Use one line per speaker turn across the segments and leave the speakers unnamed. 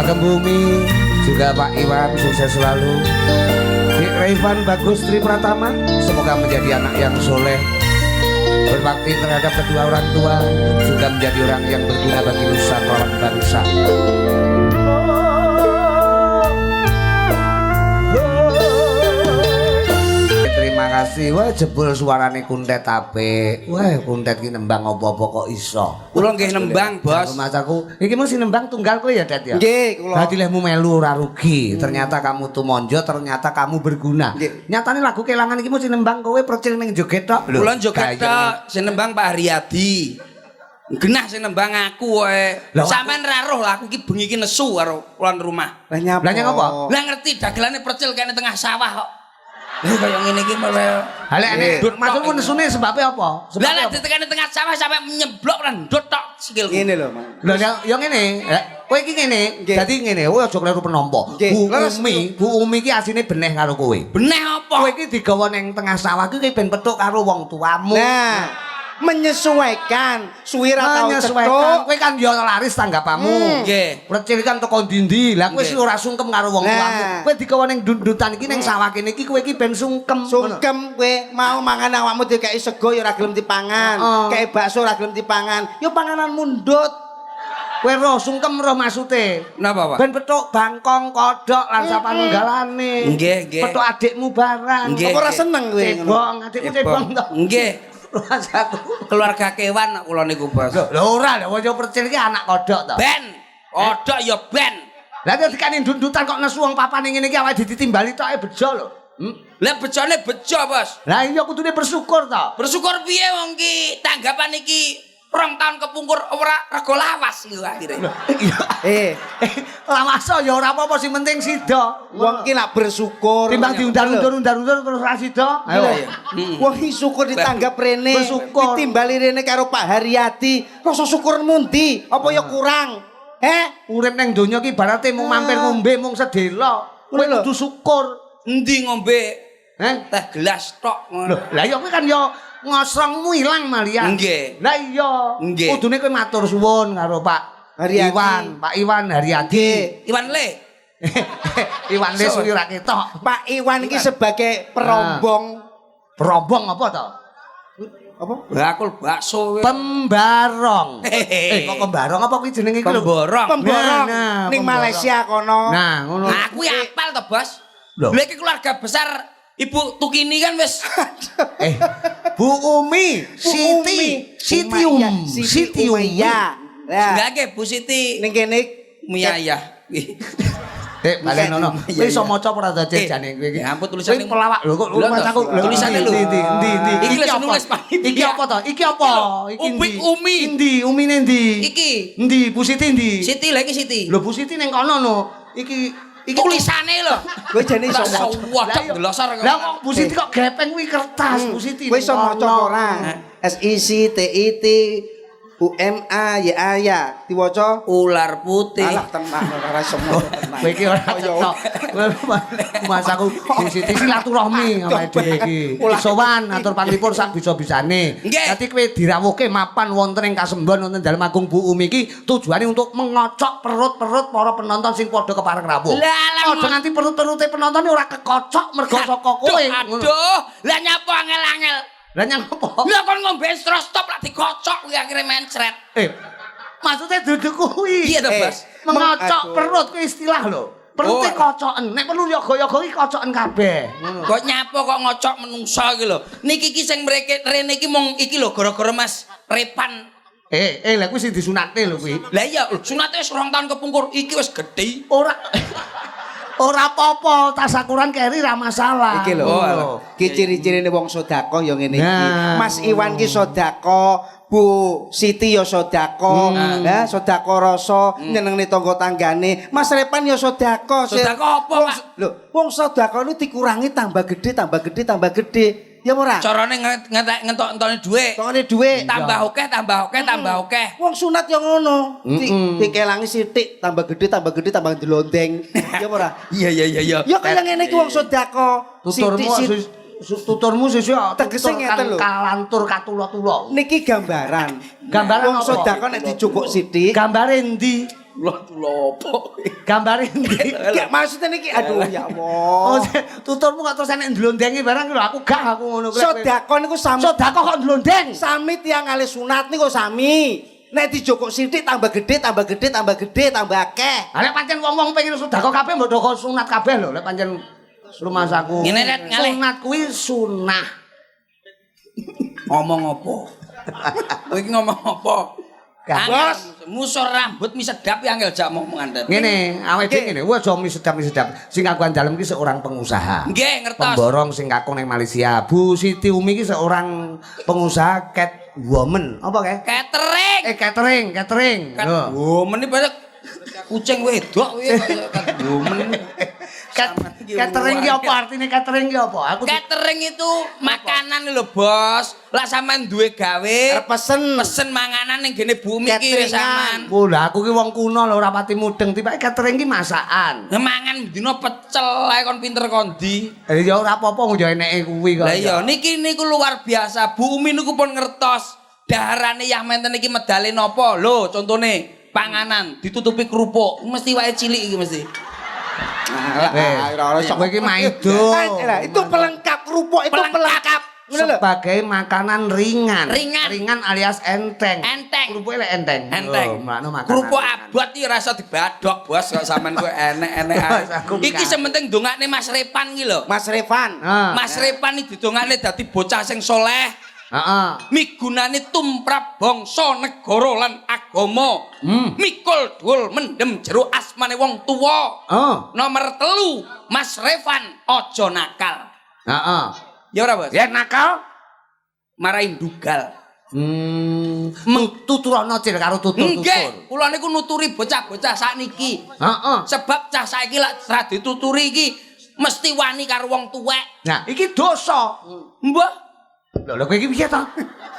Sugeng Bumi, juga Pak Iwan sukses selalu. Dik Raivan Bagus Tri Pratama, semoga menjadi anak yang soleh, berbakti terhadap kedua orang tua, juga menjadi orang yang berguna bagi nusa kelawan bangsa. Terima kasih. Wah, jebul suarane Kuntet apik. Wah, Kuntet ki nembang apa-apa kok iso.
Kula nggih nembang, Bos.
Mas aku iki mesti nembang tunggal kowe ya, Det ya.
Nggih, kula.
Dadi lehmu melu ora rugi. Ternyata kamu tumonjo, ternyata kamu berguna. Nyatane lagu kelangan iki mesti nembang kowe percil ning joget tok.
Kula joget tok, sing nembang Pak Haryadi. Genah sing nembang aku wae. Sampeyan ra roh lah aku ki bengi ki nesu karo kulon rumah.
Lah nyapa?
Lah ngerti dagelane percil kene tengah sawah kok. Lha kaya ngene iki malah.
Ha lek nek maksudmu nesune sebabé apa?
Lah lek ditekani tengah sawah sampe nyeblok lan ndut tok sikilku.
Ngene lho, Mas.
Lah ya ngene, kowe iki ngene, dadi ngene, kowe aja kleru penampa. Bu Umi iki asine beneh karo kowe.
Beneh apa?
Kowe iki digawa ning tengah sawah iki ben petuk karo wong tuamu.
Nah, menyesuaikan suwi ra tau cetuk.
Kowe kan ya laris tanggapamu.
Nggih.
Precil kan teko ndi-ndi. Lah kowe sing ora sungkem karo wong tuamu. Kowe digawa ning dundutan iki ning sawah kene iki kowe iki ben sungkem.
Sungkem kowe mau mangan awakmu dikeki sego ya ora gelem dipangan. Kei bakso ora gelem dipangan. Ya panganan mundut.
Kowe roh sungkem roh maksude.
Napa, Pak?
Ben petuk bangkong, kodhok lan sapanunggalane.
Nggih, nggih.
Petuk adikmu barang.
Nggih.
Apa ora seneng kowe ngono?
Cebong, adikmu cebong to.
Nggih.
Satu.
Keluarga kewan kula niku, Bos.
Lho ora lho wong percil iki anak kodhok to.
Ben. Kodhok ya ben.
Lah nek dikane dundutan kok nesu wong papane ngene iki awake ditimbali tok bejo lho.
Lah bejone bejo, Bos.
Lah iya kudune bersyukur to.
Bersyukur piye wong ki tanggapan iki 2 tahun kepungkur ora rego lawas iku akhire.
Lawas ya ora apa-apa sing penting sida.
Wong ki nak bersyukur.
Timbang diundar-undur terus ra sida. Ayo.
Wong ki syukur ditanggap rene.
Bersyukur.
Ditimbali rene karo Pak Haryadi. Rasa syukur mundi? Apa ya kurang?
Urip ning donya ki ibarate mung mampir ngombe mung sedela. Kowe kudu syukur.
Endi ngombe? Teh gelas tok ngono.
Lah iya kowe kan ya ngosongmu ilang malian.
Nggih.
Lah iya.
Nggih.
Kudune kowe matur suwun karo Pak
Haryadi.
Pak Iwan Haryadi.
Iwan Le.
Iwan Le suwi ra ketok.
Pak Iwan iki sebagai perombong.
Perombong apa to?
Apa?
Bakul bakso.
Pembarong. Kok pembarong apa kuwi jenenge iki lho?
Pemborong.
Pemborong
Nah,
ning
pemborong.
Malaysia kono.
Nah, ngono.
Aku apal to, Bos.
Loh.
Lha iki keluarga besar Ibu Tukini kan wis
Bu Umi, Siti
Umayyah. Lah,
enggak ke Bu Siti
ning kene
Miyayah.
balen ono. Kowe iso maca ora dadi jane kowe iki.
Ya ampun tulisane
Kowe pelawak lho kok mas aku
tulisane lho.
Ndi.
Iki wis nulis Pak.
Iki apa to? Iki apa? Iki
Ubik Umi.
Endi? Umine endi?
Iki.
Endi? Bu Siti endi?
Siti lha iki Siti.
Lho Bu Siti ning kono no. Iki
Tulisane lho.
kowe jane iso maca.
Waduh glosor kok.
Lah kok Bu Siti kok gepeng kuwi kertas Bu Siti.
Kowe iso maca ora? SICTIT UMA ya diwaca
Ular putih.
alah tenan ora iso maca tenan.
Kowe iki ora cetok. Mas aku Bu Siti silaturahmi awake dhewe iki. Sowan atur panglipur sak bisa-bisane. Dadi kowe dirawuhke mapan wonten ing Kasemban wonten Dalem Agung Bu Umi iki tujuane untuk mengocok perut-perut para penonton sing padha kepareng rawuh. Aja nganti perut-perute penonton ora kekocok mergo saka kowe.
Aduh, lah nyapa angel-angel.
Lah nyang apa?
Lah kon ngombe stros stop lah dikocok kuwi akhire mencret.
Maksudnya duduk kuwi.
Iya to, Bos.
Mengocok perut kuwi istilah lho. Perute kocoken. Nek perlu ya gaya-gaya iki kocoken kabeh. Ngono.
Kok nyapa kok ngocok menungso iki lho. Niki iki sing mreke rene iki mung iki lho gara-gara Mas Repan.
Lah kuwi sing disunatne lho kuwi.
Lah iya, sunate wis 2 tahun kepungkur iki wis gedhe.
Ora apa-apa, tasakuran keri ra masalah.
Iki lho. Ki ciri-cirine wong sedekah ya ngene iki. Mas Iwan ki sedekah, Bu Siti ya sedekah, ya sedekah rasa nyenengne tangga tanggane. Mas Repan ya sedekah.
Sedekah apa, Pak?
Lho, wong sedekah niku dikurangi tambah gede. Ya ora?
Carane ngentok-entone dhuwit.
Tongane dhuwit.
Tambah akeh.
Wong sunat ya ngono. Dikelangi sithik, tambah gede, tambah ndlondeng. Ya ora?
Iya.
Ya kaya ngene iki wong sedekah.
Tuturmu sesuk
tegese ngeten lho.
Kalantur katula-tula.
Niki gambaran.
Gambaran
wong
apa?
sedekah nek dijukuk sithik.
Gambare endi?
Tulo opo?
Gambare ndi?
Gak maksudnya niki aduh ya
Oh,
Allah.
tuturmu kok terus enek ndlondengi barang lho aku gak aku ngono kuwi.
Sedekah niku sami.
Sedekah kok ndlondeng.
Sami tiyang kali sunat niku sami. Nek dijokok sithik tambah gede, tambah gede, tambah gede, tambah akeh.
Lah nek pancen wong-wong pengen sedekah kabeh mbok doko sunat kabeh lho lek pancen rumasaku.
Ngene Ret, ngalih.
Sunat kuwi sunah.
Ngomong apa? Kowe iki ngomong apa?
Bos,
musor rambut mi sedap ya angel jak ngomong Anda.
ngene, awake dhewe ngene, wis aja mi sedap. Sing aku andalem iki seorang pengusaha.
Nggih, ngertos.
Pemborong sing kakung ning Malaysia. Bu Siti Umi iki seorang pengusaha cat woman. Apa kae?
Catering.
Catering. Lho.
Women iki banyak kucing wedok kuwi kat women.
Catering ki apa artine catering ki apa? Aku
Catering itu makanan lho, Bos. Lah sampean duwe gawe, pesen manganan ning gene bumi iki sampean.
Oh, lah aku ki wong kuno lho ora pati mudeng, tiba catering ki masakan.
Lah mangan dina pecel ae kon pinter kondi.
Ya ora apa-apa yo eneke kuwi kok.
Lah iya niku luar biasa. Bumi niku pun ngertos. Daharane yah menten iki medale napa? Lho, contone panganan ditutupi kerupuk. Mesti wae cilik iki mesti.
Kowe iki maido.
Itu pelengkap kerupuk itu pelengkap.
Sebagai makanan ringan.
Ringan
alias enteng. Kerupuk lek enteng.
Enteng.
Mlakno makanan.
Kerupuk abot iki rasa dibadok, Bos. Kok sampean kowe enek-enek ae. Iki sementing dongakne Mas Repan iki lho.
Mas Revan.
Mas Repan iki didongakne dadi bocah sing soleh.
Heeh.
Migunani tumrap bangsa negara lan agama. Mikul dul mendem jero asmane wong tuwa. Nomor 3, Mas Revan aja nakal.
Heeh.
Ya ora, Bos?
Ya nakal.
Marahin dugal.
Tuturana cil karo tutur-tutur.
Nggih, kula niku nuturi bocah-bocah sakniki.
Heeh.
Sebab cah saiki lak ora dituturi iki mesti wani karo wong tuwek.
Nah, iki dosa.
Mbah,
Lho kowe iki piye to?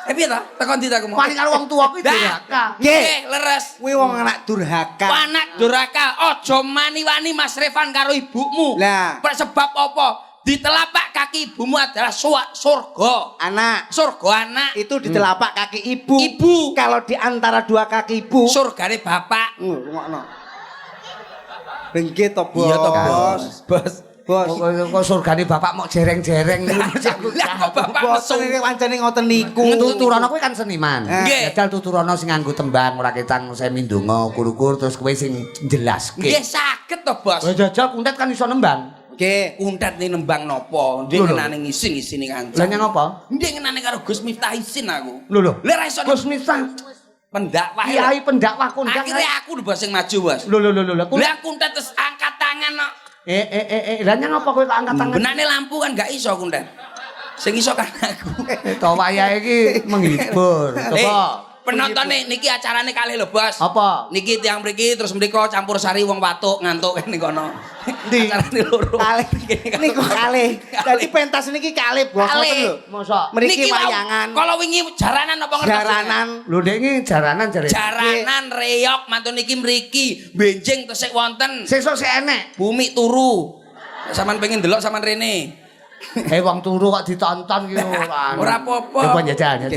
piye ta? Tekon ndi ta aku mau?
Wani karo wong tuwa kuwi durhaka.
Nggih, leres.
Kuwi wong anak durhaka.
Anak durhaka, aja mani-wani Mas Revan karo ibumu.
Lah,
Sebab apa? Di telapak kaki ibumu adalah surga.
anak.
Surga anak.
Itu di telapak kaki ibu.
Ibu.
Kalau di antara dua kaki ibu.
Surgane bapak.
Rungokno. Benggih to, Bos.
Iya to, Bos. Bos.
Bos.
Kok surgane bapak mok jereng-jereng niku.
Lah kok bapak
Bos
mesum.
ini wancane ngoten niku.
Tuturana kuwi kan seniman.
Nggih.
Jajal tuturana sing nganggo tembang ora ketang semi ndonga ukur-ukur terus kowe sing jelaske.
Nggih saged to, Bos.
Lah jajal kuntet kan iso nembang.
Nggih, kuntet nih nembang napa? Ndek ngenane ngisi-ngisini kanca.
Lah nyang apa?
Ndek ngenane karo Gus Miftah Isin aku.
Lho.
Lah ra iso
Gus Miftah
pendakwah.
kiai pendakwah kuntet.
Akhirnya aku lho sing maju, Bos.
Lho.
Lah kuntet terus angkat tangan kok.
Lah nyang apa kowe kok angkat tangan?
Benane lampu kan gak iso kuntet. Sing iso kan aku.
To wayahe iki menghibur. Coba.
Penonton niki acarane kalih lho, Bos.
Apa?
Niki tiyang mriki terus mriko campur sari wong watuk ngantuk ning kono.
Ndi?
Acarane loro.
Kalih. Niku kalih. Dadi pentas niki kalih, Bos. Ngoten lho.
Mosok.
Mriki wayangan.
Kalau wingi jaranan apa ngerti?
Jaranan.
Lho ndek iki jaranan jare.
Jaranan reyok mantun niki mriki benjing tesik wonten.
Sesuk sik enek.
Bumi turu. Sampeyan pengen delok sampean rene.
Wong turu kok ditonton ki ora.
Ora apa-apa.
Coba jajal.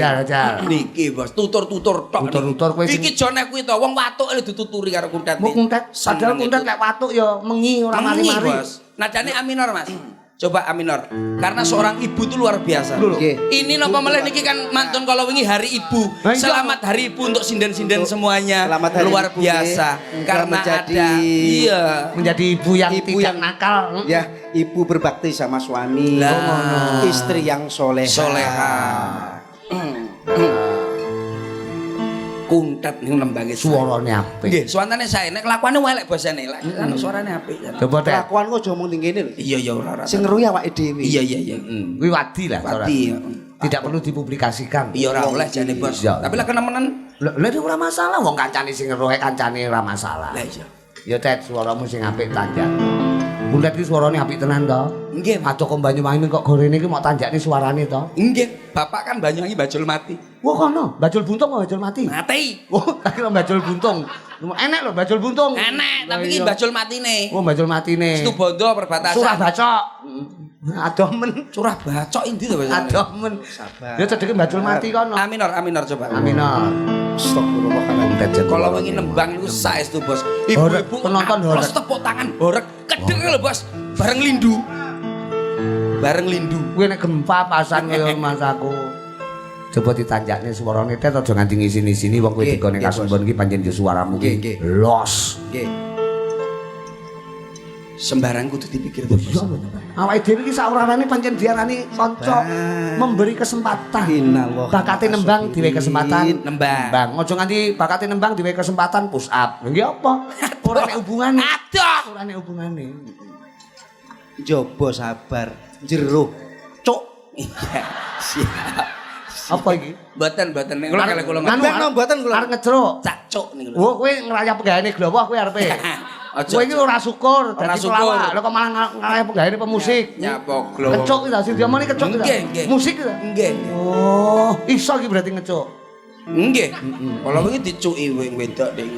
Niki, Bos, tutur-tutur tok.
Tutur-tutur kowe
Iki jone kuwi to, wong watuk lho dituturi karo kuntet.
Mau kuntet, padahal kuntet lek watuk ya mengi ora
Mengi,
mari-mari.
Bos. Nadane A minor, Mas. Coba A minor. Karena seorang ibu itu luar biasa. Ini napa meleh niki kan mantun kalau wingi hari ibu.
Nah, iya.
Selamat hari ibu untuk sinden-sinden semuanya.
Selamat hari
luar
ibu,
biasa. Karena
menjadi
ada iya.
Menjadi ibu yang
Ibu
tidak
yang-
nakal.
Ya, ibu berbakti sama suami.
Lah.
Istri yang soleha.
Soleha. Kuntet ning nembange
Suarane apik.
Nggih, suarane sae nek kelakuane elek bosane. Lek anu suarane apik.
Coba teh.
Kelakuan kok aja mung ning kene lho.
Iya ya ora.
Sing ngeruhi awake dhewe.
Iya.
Kuwi wadi lah
Wadi.
suarane. Tidak perlu dipublikasikan.
Iya ora oleh jane, Bos.
Iya.
Tapi lek kenemenan
Lha ora masalah wong kancane sing ngerohe kancane ora masalah.
lah iya.
Ya Tet, suaramu sing apik tanjak. Kuntet iki suarane apik tenan to.
Nggih,
Aja kok Banyuwangi kok gorene iki mok tanjakne suarane to.
Nggih, bapak kan Banyuwangi bajul mati.
Wah kono, bajul buntung apa bajul mati?
Mati.
Oh, tak kira bajul buntung. Enek lho bajul buntung.
Enek, tapi
Lah
iki
iya.
bajul matine.
Oh, bajul matine.
Situ Bondo perbatasan.
Surah bacok. Adomen.
Curah bacok endi to, Bos?
Adomen.
Sabar.
Ya cedeke Bajul Mati kono.
Aminor coba.
Aminor.
Astagfirullahaladzim.
Kalau wingi nembang niku saestu, Bos.
Horeg,
Ibu-ibu
penonton horeg.
terus tepuk tangan horeg keder lho, Bos. Bareng lindu. Kuwi
nek gempa pasan kaya Mas aku. Coba ditanjakne suarane tet aja nganti ngisini-sini wong kowe dikone kasembon iki pancen yo suaramu ki los.
Nggih. Sembarang kudu dipikir to, Bos.
Awake dhewe iki saurane pancen diarani kanca memberi kesempatan.
Inallah.
Bakate nembang diwe kesempatan
Nembang.
Aja nganti bakate nembang diwe kesempatan push up. Lha nggih apa? Ora nek hubungane.
Aduh.
Ora nek hubungane.
Coba sabar. Jero. Cuk.
Iya. Siap.
Apa iki?
Mboten nek kula kalih kula
Nembang mboten kula.
Arep ngejruk.
cak cuk niku lho.
Wo kowe ngrayap penggayane glowo kowe arepe. Kowe iki ora syukur
Ora
dadi
syukur.
pelawak. Lha kok malah ngrayap penggayane pemusik.
Nyapa glowo.
Ngecuk iki Sing diomoni kecuk iki.
Nggih.
Musik iki.
Nggih.
Oh, iso iki berarti ngecuk.
Nggih. Kala wingi dicuki wing wedok ding.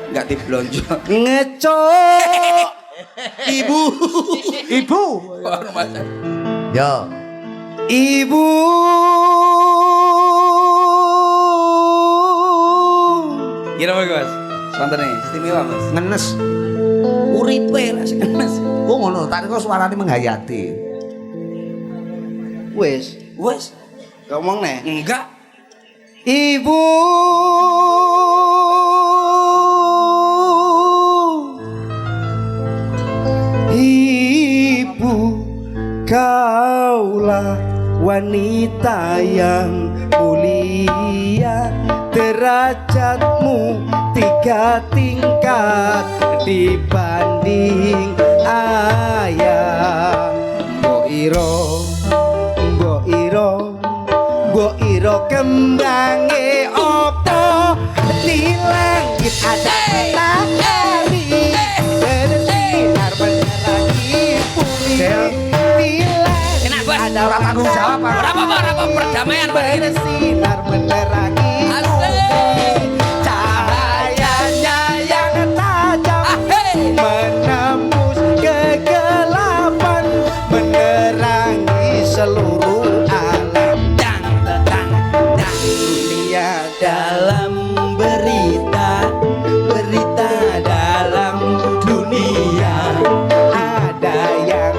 Enggak diblonjo.
Ngecuk.
Ibu.
Ibu.
Kok Mas.
Yo.
Ibu.
Kira apa, Mas? Sontene istimewa, Mas.
Ngenes.
Uripe ra sing ngenes.
Oh ngono, tak kok suarane menghayati.
Wis.
Wes,
Ngomong nih.
enggak.
Ibu. Ibu, kaulah wanita yang mulia, derajatmu 3 tingkat dibanding ayah. Mbok iro kembange opo di langit ada matahari bersinar menerangi bumi.
Enak, Bos.
Ada
Ora tanggung jawab, Pak.
Ora apa-apa perdamaian, Pak.
bersinar menerangi bumi. Cahayanya yang tajam menembus kegelapan, menerangi seluruh alam. Dunia dalam berita dalam dunia. Ada yang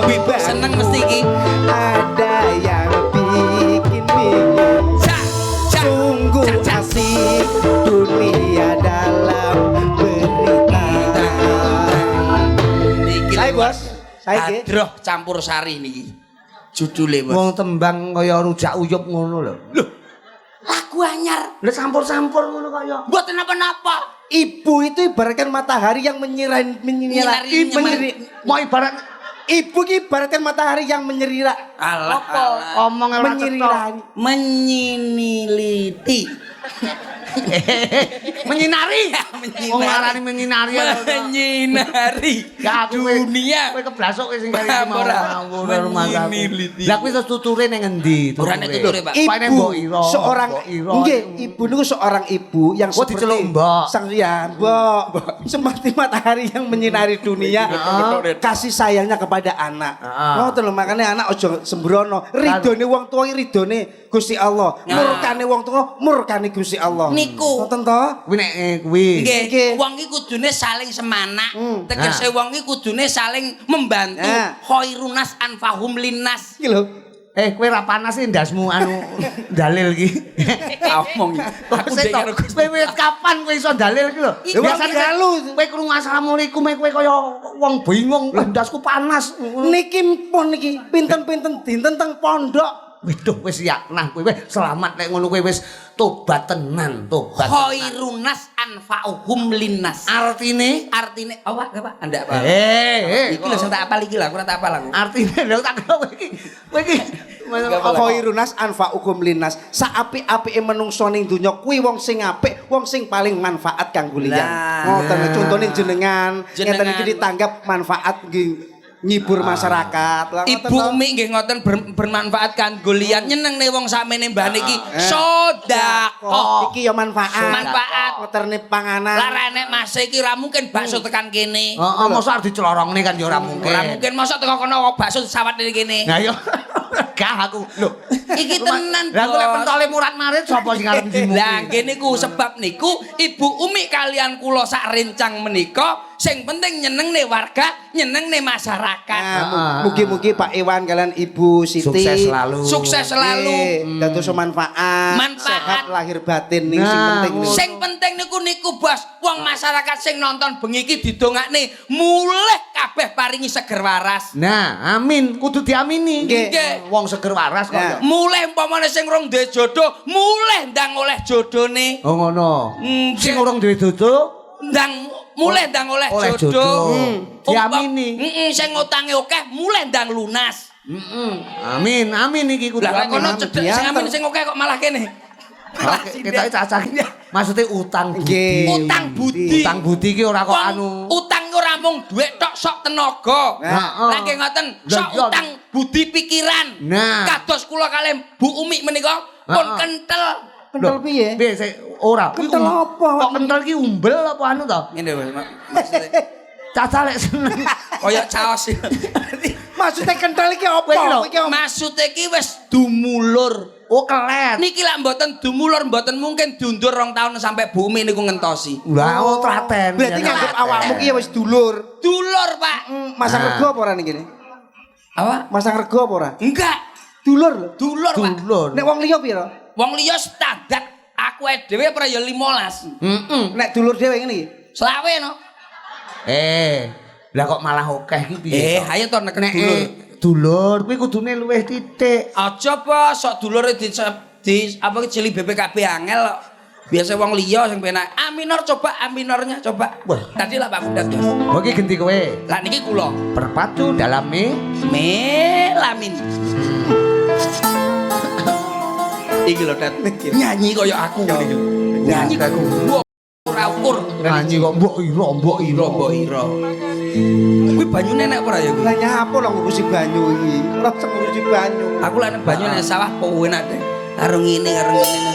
Ibu seneng mesti iki.
ada yang bikin bingung. Sungguh asik dunia dalam berita.
Iki
Saya bos, saya ki.
Hadroh campur sari niki. Judule, Bos.
Wong tembang kaya rujak uyup ngono lho.
Lagu anyar.
Lha campur-campur ngono kaya.
Mboten napa-napa.
Ibu itu ibaratkan matahari yang
Nyinari.
Mau ibarat
Ibu ki ibaratkan matahari yang menyerira.
Alah.
omong ora
Menyirani.
Menyiniliti.
menyinari. Wong arane menyinari.
Menyinari.
Ya aku
dunia.
kowe keblasuk kowe sing kaya iki mau.
Ora. Menyiniliti.
Lah kuwi terus tuture ning endi?
Ora nek tuture, Pak.
Paine Mbok Ira.
Seorang
Mbok Ira.
nggih, ibu niku seorang ibu yang
Oh, diceluk Mbok.
sang ya, Mbok. Seperti matahari yang menyinari dunia. Kasih sayangnya kepada anak. Ngoten lho, makane anak aja sembrono. Ridone wong tuwa iki ridone Gusti Allah. Murkane wong tuwa murkane Gusti Allah.
Niku.
Ngoten to?
Kuwi nek kuwi.
Nggih.
Nggih, wong iki kudune saling semanak. Tegese wong iki kudune saling membantu. Khairunas anfahum linnas.
Iki lho.
Kowe ra panas sih ndasmu anu dalil iki.
Omong iki. Aku ndek karo Gusti.
Kowe wis kapan kowe iso dalil iki lho?
Ya,
Biasane
wong galu.
kowe krungu asalamualaikum kowe kaya wong bingung, ndasku panas.
Niki pun niki pinten-pinten dinten teng pondok.
Waduh wis ya nah kowe selamat nek ngono kowe wis tobat tenan, tobat.
Khairunas anfa'uhum linnas.
Artine
Apa? Anda apa?
iki
Iki lho sing tak apal iki lho, aku ora tak apal aku.
artine lho tak kira kowe iki. Kowe iki
Khairunas anfa'ukum linnas. Saapik-apike menungso ning donya kuwi wong sing apik, wong sing paling manfaat kanggo liyan.
Lah.
Ngoten contone jenengan, ngeten
Jenengan.
iki ditanggap manfaat nggih Ngibur masyarakat. Lah ngoten
Ibu
to.
Umi nggih ngoten bermanfaat kanggo liyan nyenengne wong sakmene mbah niki sedekah.
Iki ya manfaat.
Manfaat.
Ngeterne panganan.
Larane Mas iki ora mungkin bakso tekan kene.
Heeh, mosok arep dicelorongne kan ya ora mungkin.
Ora mungkin mosok teko kono bakso sawat dari kene.
Nah yo. Gah aku. Lho,
Iki tenan.
lah kok lek
Bos.
pentole murat marit sapa sing arep ndimu?
Lah nggih niku sebab niku Ibu Umi kalian kula sak rencang menika sing penting nyenengne warga, nyenengne masyarakat.
Nah, mugi-mugi Pak Iwan kalian Ibu Siti
Sukses selalu.
Sukses selalu.
Dados manfaat,
Manfaat.
sehat lahir batin ning sing
Nah,
penting niku.
Sing penting niku Bos, wong masyarakat sing nonton bengi iki didongakne mulih kabeh paringi seger waras.
Nah, amin, kudu diamini.
Nggih.
Wong seger waras kok.
Nah.
ya.
Mulih umpamane sing rong duwe jodoh, mulih ndang oleh jodone.
Oh ngono.
Hmm,
Sing urung duwe dodo,
Ndang mulih ndang oleh
Oleh
jodoh.
jodoh. Diamini.
Heeh, sing utange akeh mulih ndang lunas.
Amin, amin iki kudu
Lah
amin.
kono cedhek sing amin sing akeh kok malah kene.
Oke, kita cacah. Maksudnya utang budi.
Nggih.
Utang budi.
Utang budi ki ora kok
Wong
anu.
utang ora mung dhuwit tok sok tenaga.
Heeh.
Lah nggih ngoten,
Lah,
sok
iya.
utang budi pikiran.
Nah.
Kados kula kalih Bu Umi menika pun
Heeh.
kentel.
Kental
Loh,
piye?
Piye sik ora. Kuwi
Kental apa,
Kok
Pak?
kental ki umbel apa anu to?
Ngene Mas. Maksudnya
Caca lek seneng.
kaya caos.
Maksudnya kental iki apa?
Kowe iki lho,
Iki apa?
Maksudnya iki wis dumulur.
Oh kelet.
Niki lak mboten dumulur mboten mungkin diundur 2 tahun sampai Bu Umi niku ngentosi.
Lah oh traten.
Berarti
Ya,
nganggep
traten.
awakmu ki ya wis dulur.
Dulur, Pak.
Masang
Nah.
rego apa ora ning kene?
Apa?
Masang rego apa ora?
Enggak.
Dulur lho.
Dulur, Pak.
Dulur.
Nek wong liya pira?
Wong liya standar. Aku dhewe ora ya 15.
Nek dulur dhewe ngene iki.
Selawe no.
Lah kok malah akeh iki piye?
Ayo to neken
Nek
dulur.
dulur kuwi kudune luwih titik.
Aja apa sok dulure di apa cili BPKB angel kok. Biasa wong liya sing penak. A minor coba, A minornya coba.
Wah.
Tadi lah Pak Fundat, Mas.
Oh iki genti kowe.
Lah niki kula
Berpatu dalam
melamin. Iki lho, Dat. Nyanyi kaya aku ngene iki. Nyanyi kaya aku. Mbok ora ukur.
nyanyi kok mbok ira, mbok ira.
Mbok ira. Kuwi banyune nek ora ya kuwi.
Lah nyapo lah ngurusi banyu iki. Ora usah ngurusi banyu.
Aku lek nek banyu nek sawah enak deh. Karo ngene karo ngene.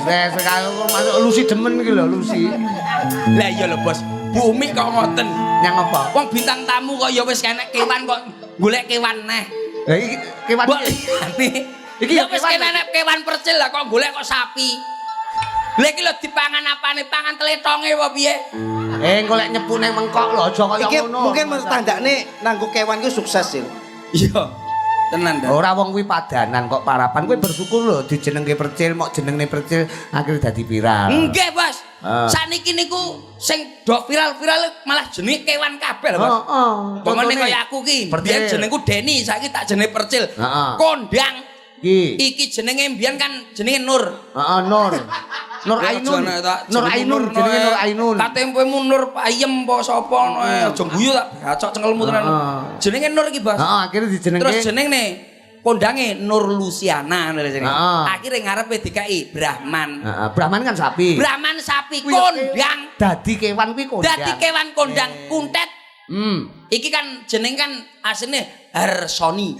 Wes kalau masuk Lucy demen iki lho, Lucy.
Lah iya lho, Bos. Bumi kok ngoten.
Yang apa?
Wong bintang tamu kok ya wis kenek kewan kok golek kewan neh.
Lah iki kewan
Mbok
iki.
iki
ya
ya wis
kewan.
kenek kewan percil lah kok golek kok sapi. Lah iki lho dipangan apane? Pangan tletonge apa piye?
Golek nyepu ning mengkok lho, aja kaya
Iki
ngono.
mungkin menurut tandane nanggo kewan ku sukses sih.
Iya. Tenan dah.
Ora wong kuwi padanan kok parapan. Kowe bersyukur lho dijenengke percil, mok jenengne percil akhire dadi viral.
Nggih, Bos.
Ah.
Sakniki niku sing do viral-viral malah jenenge kewan kabeh lho, Bos.
Heeh.
Pemene kaya aku ki,
Percil.
biyen jenengku Deni, saiki tak jenenge Percil.
Heeh.
Kondang.
Iki.
Iki jenenge mbiyen kan jenenge Nur.
Heeh, Nur. Nur Ainun. Nur Ainun jenenge Nur Ainun.
Katempemu Nur Payem apa sapa ngono ae. Aja guyu tak gacok cengelmu tenan.
Heeh.
Jenenge Nur iki, Bos.
Heeh, akhire dijenengke.
Terus jenenge kondange Nur Luciana ngono lho jenenge.
Heeh.
Akhire ngarepe dikai Brahman.
Heeh, Brahman kan sapi.
Brahman sapi
Kuwi ya,
kondang.
Dadi kewan kuwi kondang.
Dadi kewan kondang kuntet.
Hmm.
Iki kan jeneng kan asline Harsoni.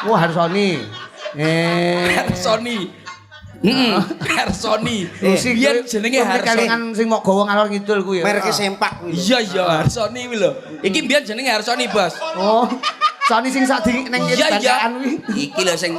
Wah, Harsoni.
Harsoni. Harsoni.
Lucy
Biyen jenenge Harsoni.
Kalingan sing mok gawa ngalor ngidul kuwi ya.
Mereke sempak kuwi.
Iya iya Harsoni kuwi lho. Iki biyen jenenge Harsoni, Bos.
Oh. Soni sing sak di ning
Iya iya.
bangkaan kuwi.
Iki lho sing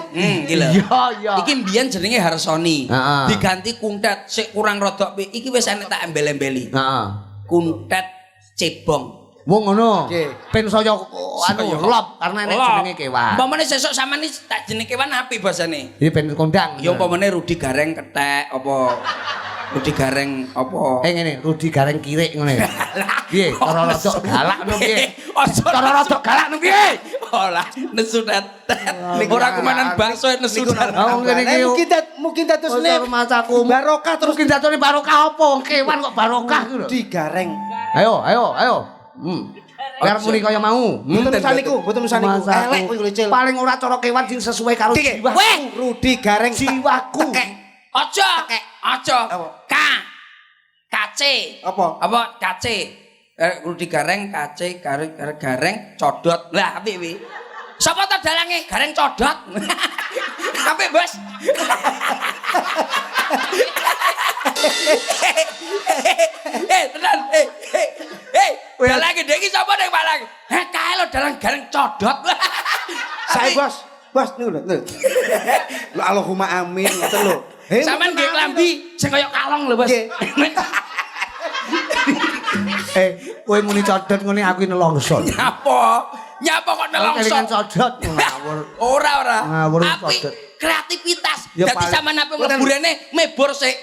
iki lho.
Iya iya.
Iki biyen jenenge Harsoni.
Heeh.
Diganti kuntet sik kurang rodok pi. Iki wis enek tak embel-embeli.
Heeh.
Kuntet cebong.
Wong ngono.
Nggih.
Ben saya anu
Saya.
lop karena nek
Lop.
jenenge kewan.
Umpamane sesuk sampean iki tak jenenge kewan api basane.
Iki ben kondang.
Ya umpamane Rudi Gareng kethek apa Rudi Gareng apa
ngene, Rudi Gareng kirik ngene. Piye? Cara rodok galak ngono piye? Cara rodok galak ngono piye?
Olah nesu tet. Ora kumanan bakso nesu tet.
Oh, ngene iki.
Mungkin datusne
Macaku
barokah terus
mungkin datone barokah apa? Wong kewan kok barokah ku lho.
digareng.
Ayo. Biar muni kaya mau.
Mboten usaniku, mboten usaniku.
Masaku.
Elek kuwi Cil.
Paling ora cara kewan sing sesuai karo
Iki,
jiwa.
Weh,
Rudi Gareng
Jiwaku.
tekek.
aja.
Tekek.
Aja.
Apa?
Kace.
Apa?
Apa kace? Rudi Gareng, kace, gareng, codot. Lah, apik wi. Sapa ta dalange? Gareng codot. Apik, Bos. Tenan. Dalange dhek iki sapa ning Malang? Kae lho dalang gareng codot.
Saya bos niku lho. Lho Allahumma amin ngoten lho.
Sampeyan nggih klambi sing kaya kalong lho, Bos.
Kowe muni codot ngene aku nelongso.
Nyapa kok nelongso?
Kelingan codot ngawur.
Ora.
Ngawur
Tapi
codot.
kreativitas.
Ya,
Dadi sampean ape mleburene mebur sik.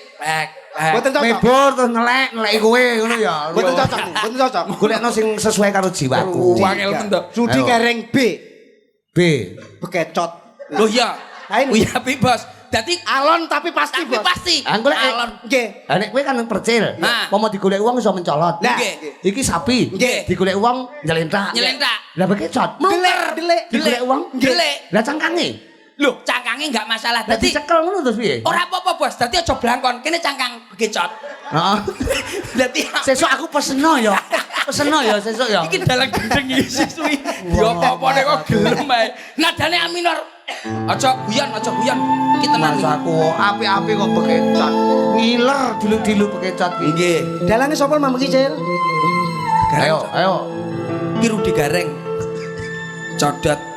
Boten cocok.
Mebur terus neleki kowe ngono ya.
Boten cocok.
Golekno sing sesuai karo jiwaku.
Wangel men to.
Rudi Gareng B. Bekecot.
Loh iya.
Kain.
Oh iya, Pi, Bos. Dadi
Alon tapi pasti
tapi
bos.
pasti.
Golek
Alon.
Nggih.
Ha nek kowe kan percil.
Nah.
Pomo digolek wong iso mencolot.
Lah.
Iki sapi.
Nggih.
Digolek wong nyelentak.
Nyelentak.
Lah bekecot.
Delik.
Digolek wong
Delik.
Lah cangkange.
Loh, cangkange enggak masalah.
Dadi
Dadi
cekel ngono terus piye?
ora apa-apa, Bos. Dadi aja blangkon. Kene cangkang begecot.
Heeh.
Dadi
Sesuk aku peseno ya. Peseno ya sesuk ya.
iki dalang gendeng iki suwi. Yo apa-apa nek kok gelem ae. Nadane A minor. Aja guyon. Iki tenan.
Mas aku api-api kok bekecot. Ngiler dilu-dilu bekecot iki.
Nggih.
Dalange sapa Mam iki, Cil?
Ayo.
Iki Rudi Gareng. Codot.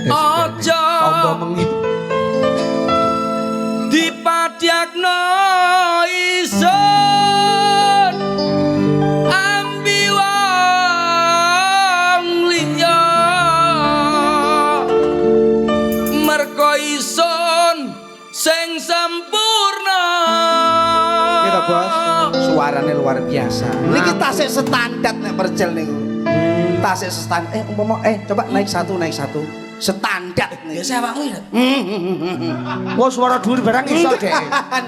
Aja
Tombo mengi.
dipadyakno isun ambi wong liya merko isun sing sampurna.
Kita bos, suaranya luar biasa. Niki tasik standar nek percel niku. Tasik standar. Umpama coba naik satu. Standar nih.
Biasa awakmu ya.
Wah suara dhuwur barang iso dek.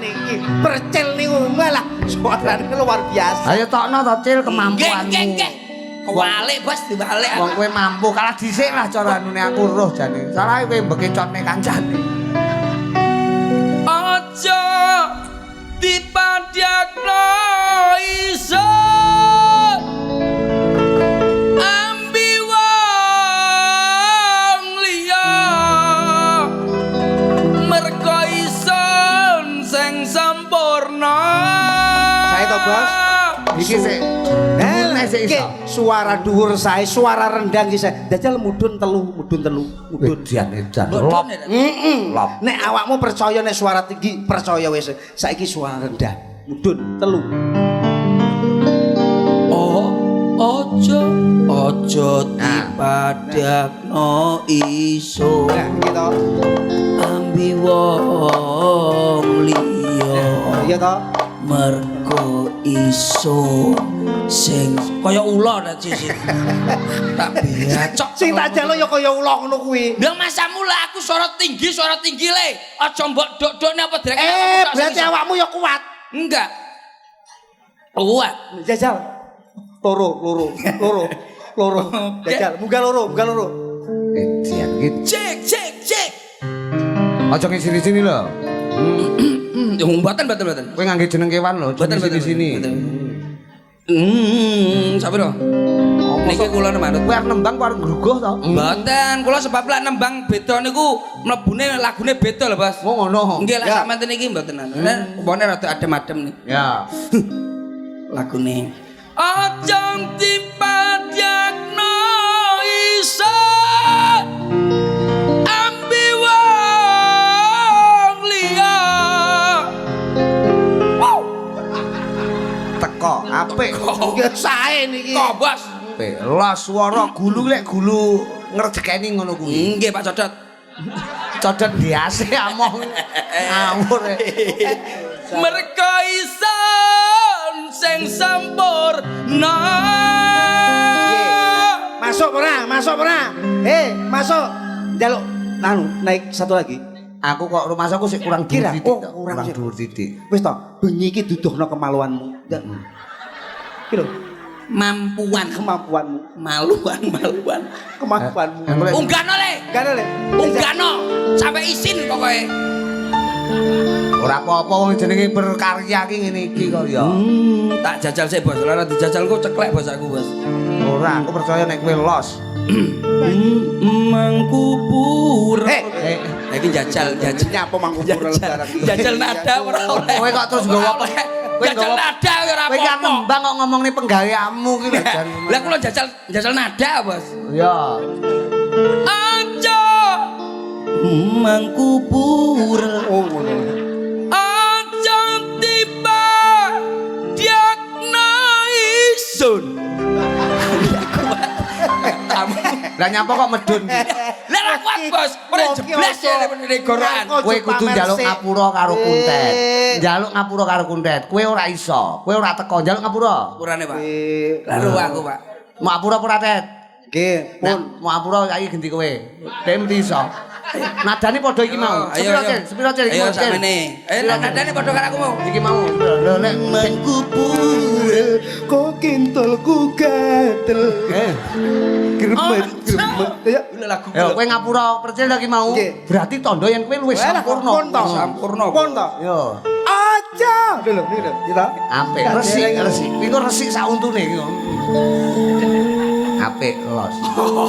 Niki percel niku malah suaranya luar biasa.
Ayo tokno to Cil kemampuanmu.
Nggih. Kewalik, Bos, dibalik.
Wong kowe mampu kalah dhisik lah cara anune aku roh jane. Sarae kowe bekecotne kancane.
Aja dipadyakno isun ambi wong liya merko isun sing sampurna.
Saya to bos.
Iki sik. Sik
Nggih,
iso.
suara dhuwur sae, suara rendang iki sae. Dajal mudun telu.
Edan.
Lop.
Lop.
Nek awakmu percaya nek suara tinggi, percaya wis. Saiki suara rendah, mudun telu.
Ojo dipadakno iso
Nah, gitu.
ambi wong liya
Iya to.
mergo iso sing kaya ula ta sih. Tak becok.
Sing tak jalo ya kaya ula ngono kuwi.
Lah masamu lah aku suara tinggi le. Aja mbok dok-dokne apa derek.
Berarti awakmu ya kuat.
Enggak. Kuat.
Jajal. Loro. Jajal, munggah loro.
Edan iki.
Cek.
Aja ngisini-sini lho.
Mboten.
Kowe ngangge jeneng kewan lho,
Mboten
di sini.
Sapi lho. Niki kula manut.
Kowe arep nembang kok arep ngruguh to?
Mboten, kula sebab lek nembang beda niku mlebune lagune beda lho, Bos.
Oh ngono.
Nggih, lek sampeyan niki mboten anu. Upane rada adem-adem nih
Ya.
lagune. Aja dipadyakno isun ambi wong liya.
Teko apik.
Nggih sae niki.
Kok, Bos?
Lah swara gulu lek gulu ngrejekeni ngono kuwi.
Nggih, Pak Codot.
Codot biasa amoh. Ngawur.
Mergo isun sing sampurna.
Masuk ora? Masuk. Jaluk naik satu lagi.
Aku kok rumah aku sik kurang
Kira,
dhuwur titik.
kurang sih.
dhuwur titik.
Wis to, bengi iki duduhno kemaluanmu. Iki lho, kemampuanmu.
Maluan.
Kemampuanmu.
Unggano le.
Gak ada le.
Unggano sampai isin pokoknya.
Ora apa-apa wong jenenge berkarya ki ngene iki kok ya.
Tak jajal sik bos, ora dijajal kok ceklek bos aku bos.
Ora, aku percaya nek kowe los.
Mangkupur. Iki jajal
Nyapa mangkupur lebaran.
Jajal nada ora oleh.
Kowe kok terus nggawa apa?
Jajal nada ora
Kowe kan
apa-apa.
nembang kok ngomongne penggaweanmu ki lho jan.
Lah kula jajal nada bos.
Ya.
Aja mangkupur.
Oh ngono.
Aja tiba diagna isun.
Lah nyapa kok medun ki?
Lah ra kuat bos, ora jeblas ya nek gorokan.
Kowe kudu njaluk ngapura karo kuntet. Njaluk ngapura karo kuntet. Kowe ora iso. Kowe ora teko njaluk ngapura.
Urane Pak. Lalu aku Pak.
Mau ngapura apa ora, Tet?
Nggih,
Pun mau ngapura saiki genti kowe. Dhewe mesti iso. Nadane padha iki mau. Sepiro Cil?
Ayo sakmene. Nadane padha karo aku mau.
Iki mau. Lho nek
mangkupur kok kintolku gatel. Gremet. Ya
lagu.
Yo kowe ngapura percil lagi mau. Berarti tondo yen kowe luwih sampurna.
Sampurna.
Pon to.
Yo.
Aja. Lho niku kita.
Apik resik. Iku resik sak untune iki. Apik los.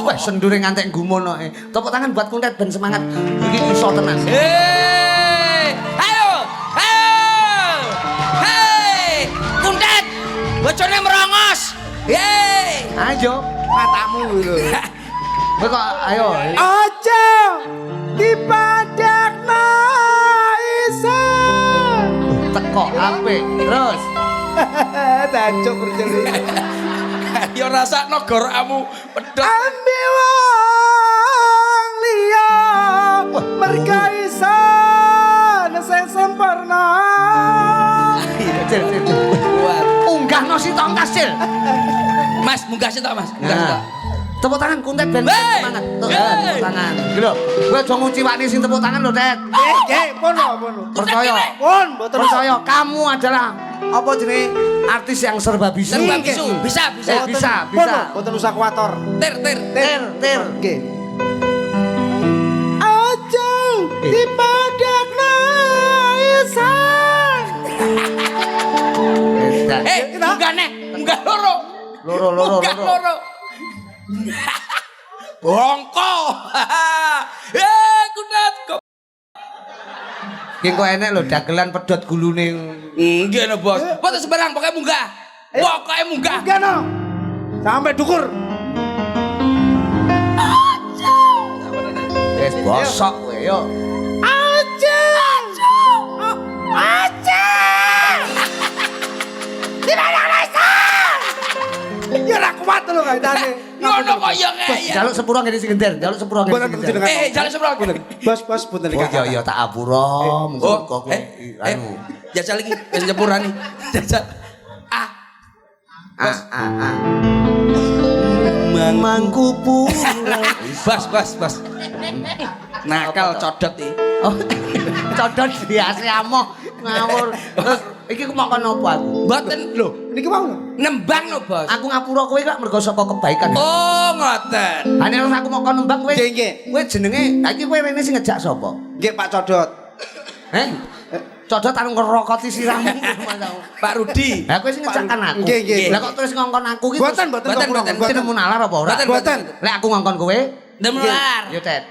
Wah sendure ngantek gumono. Tepuk tangan buat kuntet ben semangat. Iki iso tenan.
Ayo. Hei. Kuntet. Bocone merongos. Hei.
Ayo
Matamu lho.
kowe kok ayo.
Aja dipadakna isa.
Teko apik. Terus.
Dancuk berjeli.
Yo rasakno gorokamu pedhot.
Ambil wong liya merkaisan sing sempurna.
Cil. Unggahno si tongkas Cil.
Mas, munggah sih tok Mas. Munggah sih tok.
Tepuk tangan kuntet ben
Hey!
semangat.
Hey!
Tepuk tangan. Iki lho, kowe aja nguciwani sing tepuk tangan lho, Tet.
Nggih, pun.
Percaya.
Pun, mboten
Percaya kamu adalah apa jenenge artis yang serba bisu.
Serba bisu. Bisa.
Bisa.
Mboten usah kuator.
Tir.
Tir.
Nggih. Aja dipadakna isan.
Munggah nek. Munggah loro. Munggah loro. Bongko. Kuntet kok.
Ki kok enek lho dagelan pedhot gulune.
Nggih no bos. Boten sembarang pokoke munggah. Pokoke munggah.
Enggak no. Sampai dukur.
Wis bosok kowe yo.
Aja. Di mana Raisa? Ya ora kuat lho kaitane.
Ngono kok ya kaya.
Jaluk sepuro ngene sing gender, jaluk sepuro ngene sing gender.
Jalan seberang.
Bos punten
Oh iya tak apura, monggo kowe anu.
Jajal iki wis nyepurani. Jajal.
Mangkupu.
Bas. Nakal codot iki.
Oh. Codot biasa amoh ngawur. Terus iki ku mongkon apa aku?
Mboten lho.
Niki mau lho.
Nembang no bos.
Aku ngapura kowe kok mergo saka kebaikan.
Oh ngoten.
Hane aku mongkon nembang kowe.
Nggih.
Kowe jenenge, ha iki kowe rene sing ngejak sapa?
Nggih Pak Codot.
Codot anu ngerokoti sirahmu.
Pak Rudi.
Lah kowe sing ngejakkan aku.
Nggih.
Lah kok terus ngongkon aku iki?
Boten.
Jenengmu nalar apa ora?
Boten.
Lek aku ngongkon kowe,
Demelar.
yo Tet.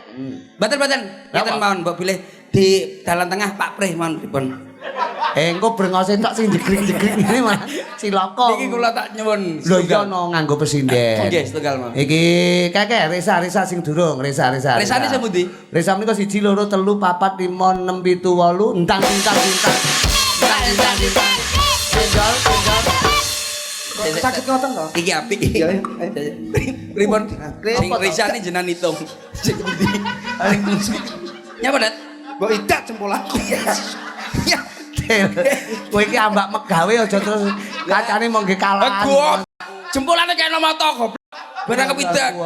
Boten. Ngeten mawon mbok pilih di dalan tengah Pak Prih mawon pripun.
Engko brengose tok sing jegrik-jegrik ngene malah cilaka.
Niki kula tak nyuwun.
Lho iya no nganggo pesinden.
Nggih, setunggal mawon.
Iki kakek Resa sing durung, Resa.
Resane sing pundi?
Resa menika 1 2 3 4 5 6 7 8 entang. Tinggal.
Sakit ngoten to?
Iki apik.
Iya.
Pripun? Sing risane jenengan hitung. Sing pundi? Nyapa, Dat?
Mbok idak jempol aku.
Ya.
Kowe iki ambak megawe aja terus kacane monggo kalah.
Aduh. Jempolane kaya mata goblok. Barang kepidak.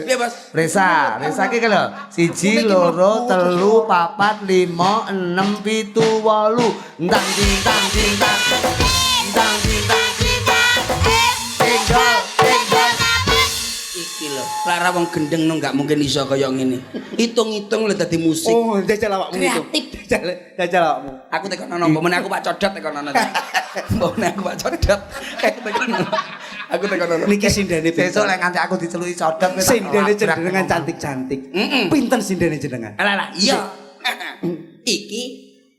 Piye, Bos?
Resa iki lho. 1 2 3 4 5 6 7 8 entang.
Iki lho, lara wong gendeng no gak mungkin iso kaya ngene. Hitung-hitung lho dadi musik.
Oh, jajal awakmu itu.
Kreatif.
Jajal awakmu.
Aku tekan ono, mbok meneh aku Pak Codot tekan ono. Mbok meneh aku Pak Codot. Aku tekan ono. Aku tekan ono.
Niki sindene
Besok lek nganti aku diceluki codot wis
sindene jenengan cantik-cantik. Pinten sindene jenengan?
Alah, iya. Iki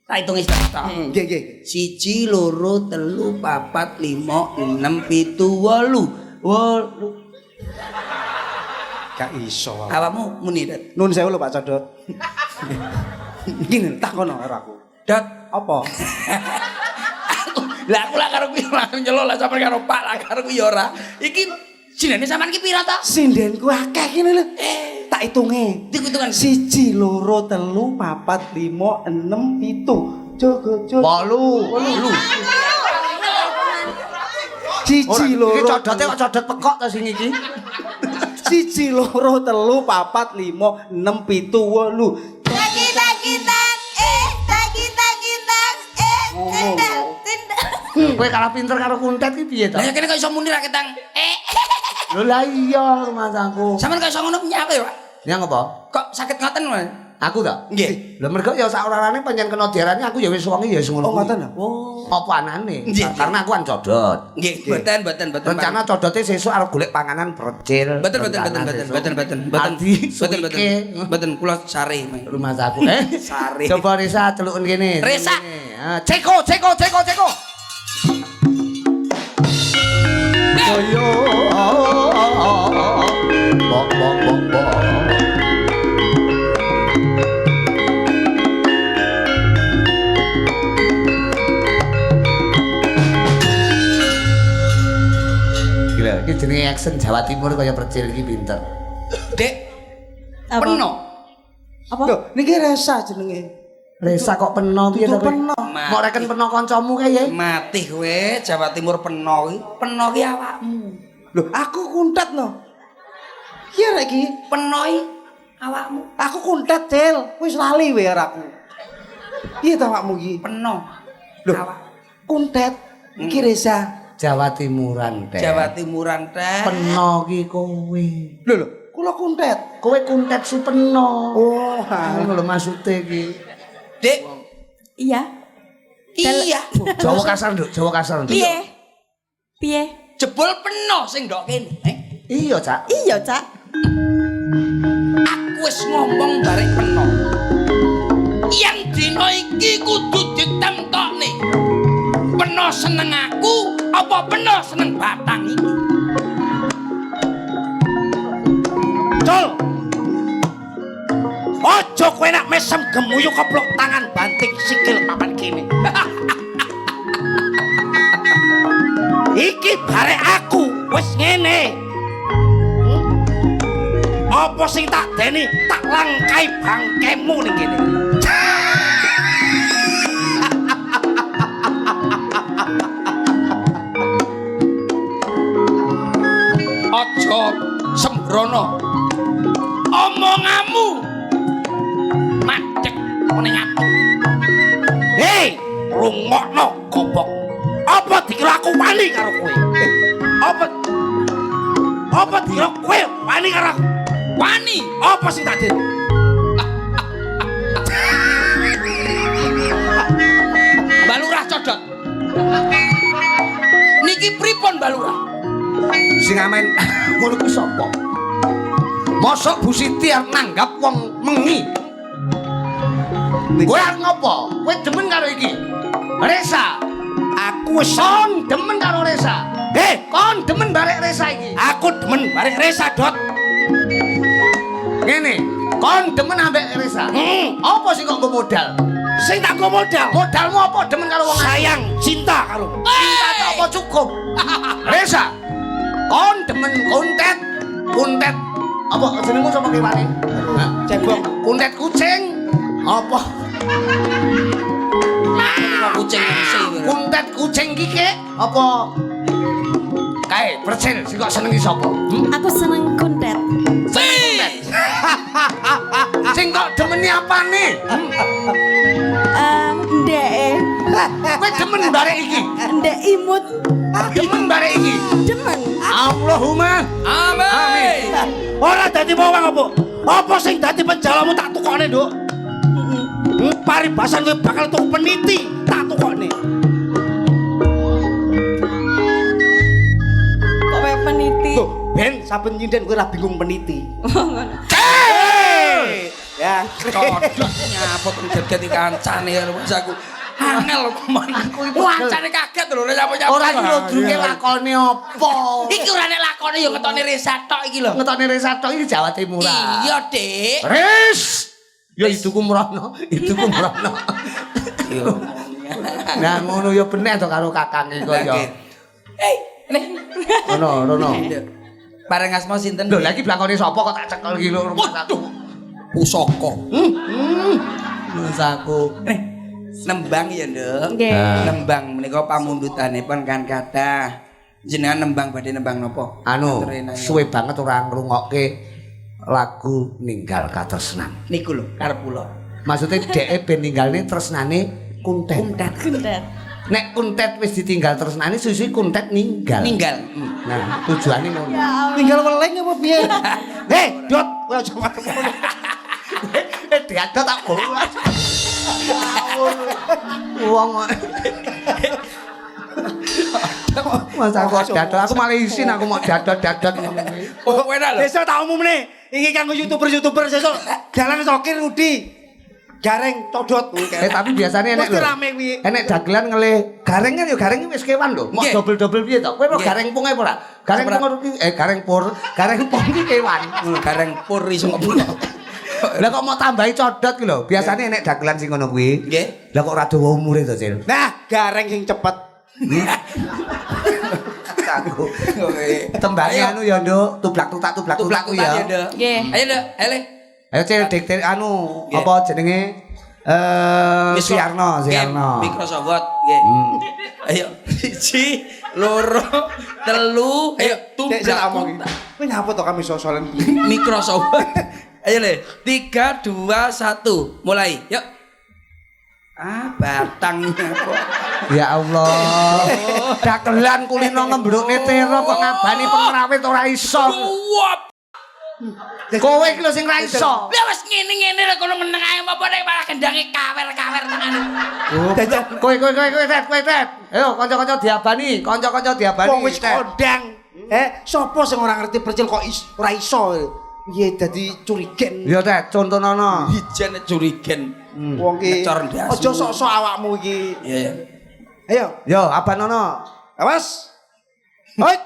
tak hitung wis tak.
Nggih, nggih.
1 2 3 4 5 6 7 8. 8.
Gak iso.
Awakmu muni, Dat.
Nun sewu lho Pak Codot. Gini takono karo aku.
Dat,
Apa?
lah aku lah karo kuwi langsung nyelok lah sampean karo Pak lah karo kuwi ya ora. Iki jenenge sampean ki pira ta?
Sindenku akeh kene lho. Tak hitunge.
Hitungan
1 2 3 4 5 6 7. Jogo jogo.
8.
Cici loro.
Iki codote kok codot pekok ta sing iki.
1 2 3 4 5 6 7 8.
Kowe kalah pinter karo kuntet iki piye to?
Lah ya kene kok iso muni ra ketang.
Lho lah iya Mas aku.
Sampeyan kok iso ngono nyape, Pak?
Yang apa?
Kok sakit ngoten, Mas?
Aku ta?
Nggih.
Lho mergo ya sak orane pancen kena diarani aku ya wis wonge ya wis ngono.
Oh, ngoten lho.
Oh, apa anane?
Nggih.
Karena aku kan codot.
Nggih, mboten.
Rencana codote sesuk arep golek panganan percil.
Mboten. Mboten kula sare.
Rumah aku.
Sare.
Coba Resa celukun kene.
Resa.
Ceko. Boyo. Bok. Gila, iki jenenge action Jawa Timur kaya percil iki pinter.
Dek.
Apa?
Peno.
Apa?
Loh, niki Resa jenenge.
Resa kok peno piye to?
Peno.
Mau reken peno kancamu kae ya?
Mati kowe Jawa Timur peno iki. Peno ki awakmu.
Loh, aku kuntet no. Iya rek iki.
Peno iki awakmu.
Aku kuntet, Cil. Wis lali wae aku. Piye to awakmu iki?
Peno.
Loh,
Awak.
kuntet. Iki Resa.
Jawa Timuran teh.
Jawa Timuran teh.
Peno ki kowe.
Lho, kula kuntet.
Kowe kuntet su peno.
Oh,
Ngono lho maksude iki.
Dek.
Iya.
Iya.
Jawa kasar, Nduk. Jawa kasar, Nduk.
Piye?
Jebol peno sing ndok kene.
Iya, Cak.
Iya, Cak.
Aku wis ngomong barek peno. Yang dina iki kudu ditemtokne. Peno seneng aku apa peno seneng batang iki?
Col. Ojo kowe nak mesem gemuyu koplok tangan banting sikil papan kene. Iki barek aku wis ngene. Apa sing tak deni tak langkai bangkemu ning kene.
Ojo sembrono. Omonganmu macet ning ati.
Hei, rungokno gobok. Apa dikira aku wani karo kowe? Apa dikira kowe wani karo aku?
Wani.
Apa sing tak deni?
Balurah codot. Niki pripun Balurah?
Sing amen ngono ku sapa? Mosok Bu Siti arep nanggap wong mengi. Kowe arep ngopo? Kowe demen karo iki? Resa.
Aku wis
Kon demen karo Resa. Kon demen barek Resa iki.
aku demen barek Resa, Dot.
Ngene, kon demen ambek Resa. Apa sih kok nggo modal?
Sing tak go modal.
Modalmu apa demen karo wong
Sayang, cinta karo.
cinta tak apa cukup? Resa. Kon demen kuntet. Apa jenengmu sapa kewane?
Cebok.
Kuntet kucing. Apa?
Kok kucing sih.
Kuntet kucing ki kek apa? Kae percil sing kok senengi sapa?
Aku seneng kuntet.
Sing kok demeni apane?
Ndek.
Kowe demen barek iki?
Ndek imut.
Demen barek iki?
Demen.
Allahumma
Amin.
Ora dadi wong apa? Apa sing dadi penjalamu tak tukokne, Nduk? Paribasan kowe bakal tuku peniti, tak tukokne.
Kok kayak peniti?
Tuh, ben saben nyinden kowe ora bingung peniti. Ya,
Codot nyapot ngeget iki kancane karo Mas aku. Angel kuman aku iki wancane kaget lho nyapa-nyapa.
Ora iki lho druke lakone apa?
Iki ora nek lakone ya ngetone Resa tok iki lho.
Ngetone Resa tok iki Jawa Timuran.
Iya, Dik.
Ris. Ya iduku mrono, iduku mrono.
Yo.
Nah ngono ya bener to karo kakang iki kok ya.
Nih.
Rono.
Bareng asma sinten?
Lho lagi blakone sapa kok tak cekel iki lho rumah aku.
Pusaka.
Mas aku.
Nembang ya, Nduk.
Nggih.
Nembang menika pamundutanipun kan kathah. Jenengan nembang badhe nembang napa?
Anu, suwe banget ora ngrungokke lagu Ninggal Katresnan.
Niku lho karep kula.
Maksudnya dhek ben ninggalne tresnane kuntet.
Kuntet.
Nek kuntet wis ditinggal tresnane suwi kuntet ninggal.
Ninggal.
Nah, tujuane ngono.
tinggal weling apa piye? Dot, kowe aja ngono.
Diadot tak bolu. Wong Mas aku dadot, aku malah isin aku mau dadot-dadot ngono kuwi.
Oh, enak lho.
Besok tak umumne, iki kanggo YouTuber sesuk dalan sokir Rudi. Gareng codot
Tapi biasanya enek
mesti
lho.
rame kuwi.
Enek dagelan ngele. Gareng kan yo gareng wis kewan lho. Mau double-double piye to? Kowe ora gareng punge ora? Gareng pung gareng pur iki kewan.
Gareng pur iso ngopo.
Lah kok mau tambahi codot ki lho. Biasanya enek dagelan sing ngono kuwi.
Nggih.
Lah kok ora dawa umure to, Cil?
Nah, gareng sing cepet.
Aku. Tembange anu ya, Nduk. Tublak-tutak
Tublak
ya.
Nggih.
Ayo, Nduk.
Ayo Cil dik anu apa jenenge? Siarno.
Microsoft nggih. Ayo 1 2 3 ayo tublak.
Kowe nyapa to kami sosolan piye?
Microsoft. Ayo le 3 2 1 mulai. Yuk. Batangnya kok.
Ya Allah. Dagelan kulino ngembrukne tero kok ngabani pengrawit ora iso. Kowe iki lho sing ra iso.
Lah wis ngene-ngene lho kono meneng ae apa nek malah gendange kawer-kawer tenan.
Kowe tet. Ayo kanca-kanca diabani,
Wong wis kondang. Sopo sing ora ngerti percil kok ora iso. Piye dadi curigen.
Ya tet, contonono.
Hijen curigen.
Wong ki
Ngecor ndas.
aja sok-sok awakmu iki.
Iya.
Ayo,
Yo, abanono.
awas. Hoi.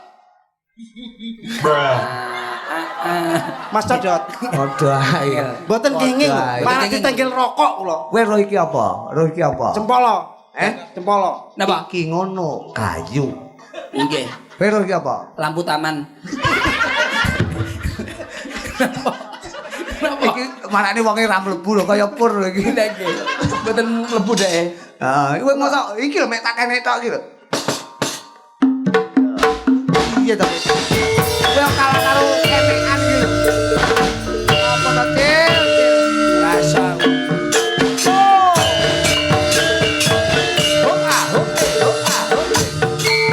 Mas Codot.
Aduh ae.
Mboten kenging,
Waduh,
malah ditenggel rokok kula.
Kowe ro iki apa?
Cempolo. Cempolo.
Napa?
Iki ngono, kayu.
Nggih.
Kowe ro iki apa?
Lampu taman.
Iki marane wonge ra mlebu lho kaya pur lho iki.
Nggih. Mboten mlebu dek.
Heeh, kowe mosok iki lho mek tak kenek tok iki lho. Iya to. Kowe kalah karo kenekan iki lho. Apa to, Cil?
Rasa.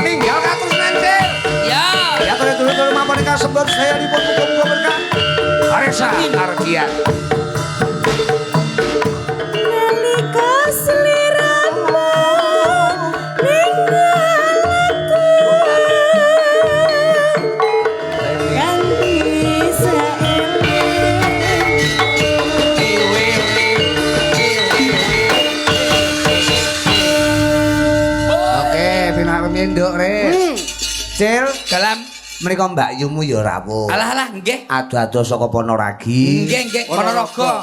Ninggal katresnan, Cil.
Ya.
Ya dulu mampir kasembur saya dipun muga-muga berkah. Aresa Ardian.
Nalika sliramu ninggal aku ganti saeling.
Oke, pinak reminduk, Res. Cil,
Dalam
menika Mbak Yumu ya rawuh.
alah nggih.
Adu-adu saka Ponorogi.
Nggih. Ponorogo.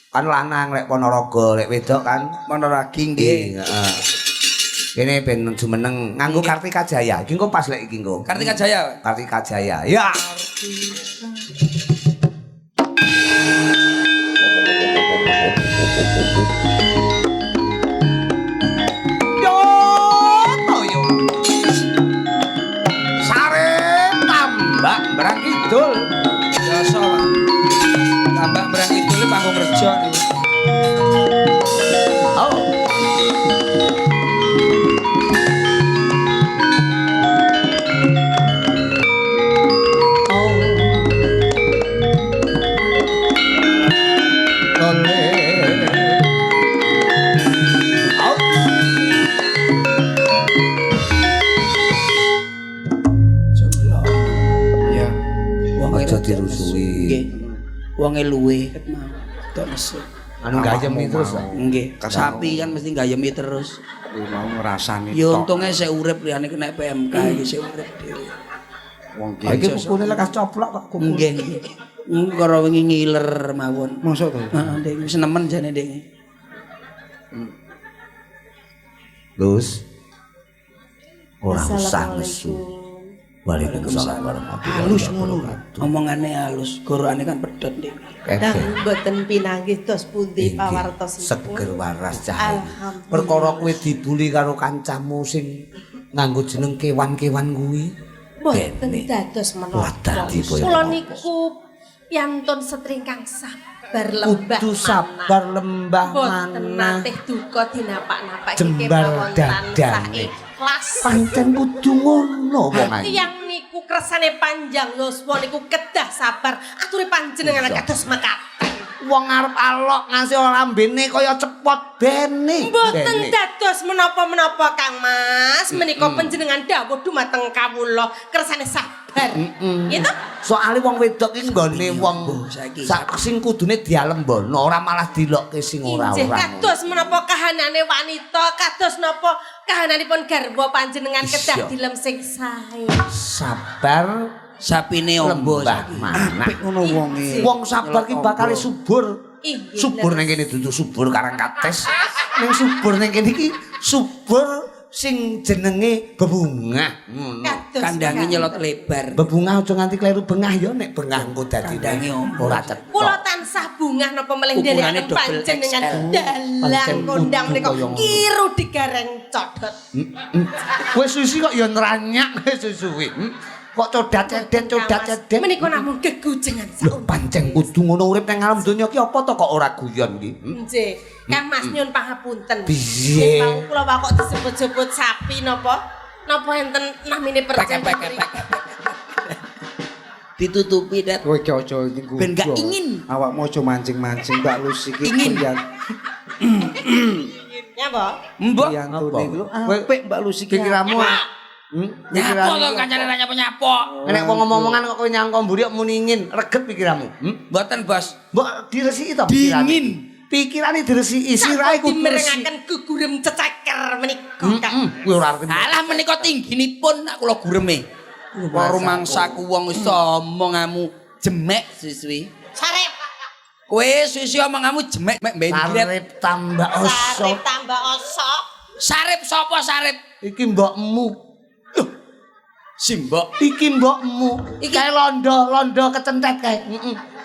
Kan lanang lek Ponorogo, lek wedok kan
Monoragi nggih.
heeh. Kene ben jumeneng nganggo Kartika Jaya. Iki engko pas lek iki engko.
Kartika Jaya.
Kartika Jaya. Ya. Yo, toyo. Sare tambak Brang Kidul.
Biasa, Pak. Tambah berang itu panggung rejo niku.
Oh. dirusui.
Nggih. Wonge luwe ket mau. Tok nesu.
Anu gayemi terus.
Nggih. Sapi kan mesti gayemi terus.
Mau ngrasani
Ya
tok.
untunge sik urip liyane kena PMK iki sik urip dhewe.
Wong
Ha iki kukune lekas coplok kok kuku.
Nggih, nggih. Karo wingi ngiler mawon.
Mosok to?
Heeh, Dek, wis nemen jane Dek.
Lus. Ora usah nesu. Waalaikumsalam warahmatullahi
Halus ngono. Omongane halus, gorokane kan pedhot Dek.
Dah mboten pinanggih dos pundi pawartos
seger waras cahaya. Perkara kowe dibuli karo kancamu sing nganggo jeneng kewan-kewan kuwi.
Mboten dados menapa.
Dadi kowe.
Kula niku piantun setringkang sabar lembah.
Kudu sabar lembah
Mboten
manah.
nate duka dinapak-napak
Jembar dadane.
Ikhlas.
Pancen kudu ngono wong ae.
Tiyang niku kersane panjang yuswa niku kedah sabar aturi panjenengan kados mekaten.
Wong arep alok ngasih lambene kaya cepot bene.
Mboten dados menapa-menapa Kang Mas, menika panjenengan dawuh dumateng kawula kersane sabar. Gitu?
Soale wong wedok iki nggone wong
saiki.
sak sing kudune dialembono ora malah dilokke sing ora-ora.
Injih kados menapa kahanane wanita, kados napa kahananipun garwa panjenengan kedah dilem sing sae.
Sabar
Sapine ombo
lembah
saiki.
manah.
Apik ngono wonge.
Wong sabar ki bakal subur.
Inggih,
Subur ning kene dudu subur karang kates. Ning subur ning kene iki subur sing jenenge bebungah. Ngono.
Kados
Kandange nyelot lebar.
Bebungah aja nganti kleru bengah ya nek bengah engko dadi
Kandange ombo.
ora cetha.
Kula tansah bungah napa melih
Ukurane
nderekaken
double
panjenengan
XL.
dalang
Pancen
kondang
kudu
menika
kaya ngono.
kiru digareng codot.
Kowe susi kok ya nranyak susuwi. Kok codat-cedet.
Menika namung gegujengan
Lho pancen kudu ngono urip nang alam donya ki apa to kok ora guyon ki?
Nggih, Kang Mas nyuwun pangapunten.
Piye?
Mau kula kok disebut-sebut sapi napa? Napa enten namine perjanjian?
Ditutupi dat.
Kowe ki aja nggo.
Ben gak ingin.
Awakmu aja mancing-mancing Mbak Lucy iki
Ingin.
Ya, Mbak.
Mbok.
Piantune iku lho
Kowe-
apik Mbak Lucy ki.
Pikiranmu
Nyapo to kancane ra nyapa-nyapa.
Nek wong ngomong-ngomongan kok kowe nyangka mburi muningin, reget pikiranmu.
Mboten, Bos.
Mbok diresiki to pikirane.
Dingin.
Pikirane diresiki, sirahe kudu resiki.
dimerengaken gugurem ceceker menika, Kang.
Kuwi ora arep.
Alah menika tingginipun nak kula gureme. Kula rumangsaku wong wis omongamu jemek siswi.
Sarep.
Kowe sisi omongamu jemek mek mbendret.
Arep tambah osok.
Sarep tambah osok.
Sarip sapa sarip?
Iki mbokmu.
Simbok.
Iki mbokmu. Iki kae londo kecentet kae.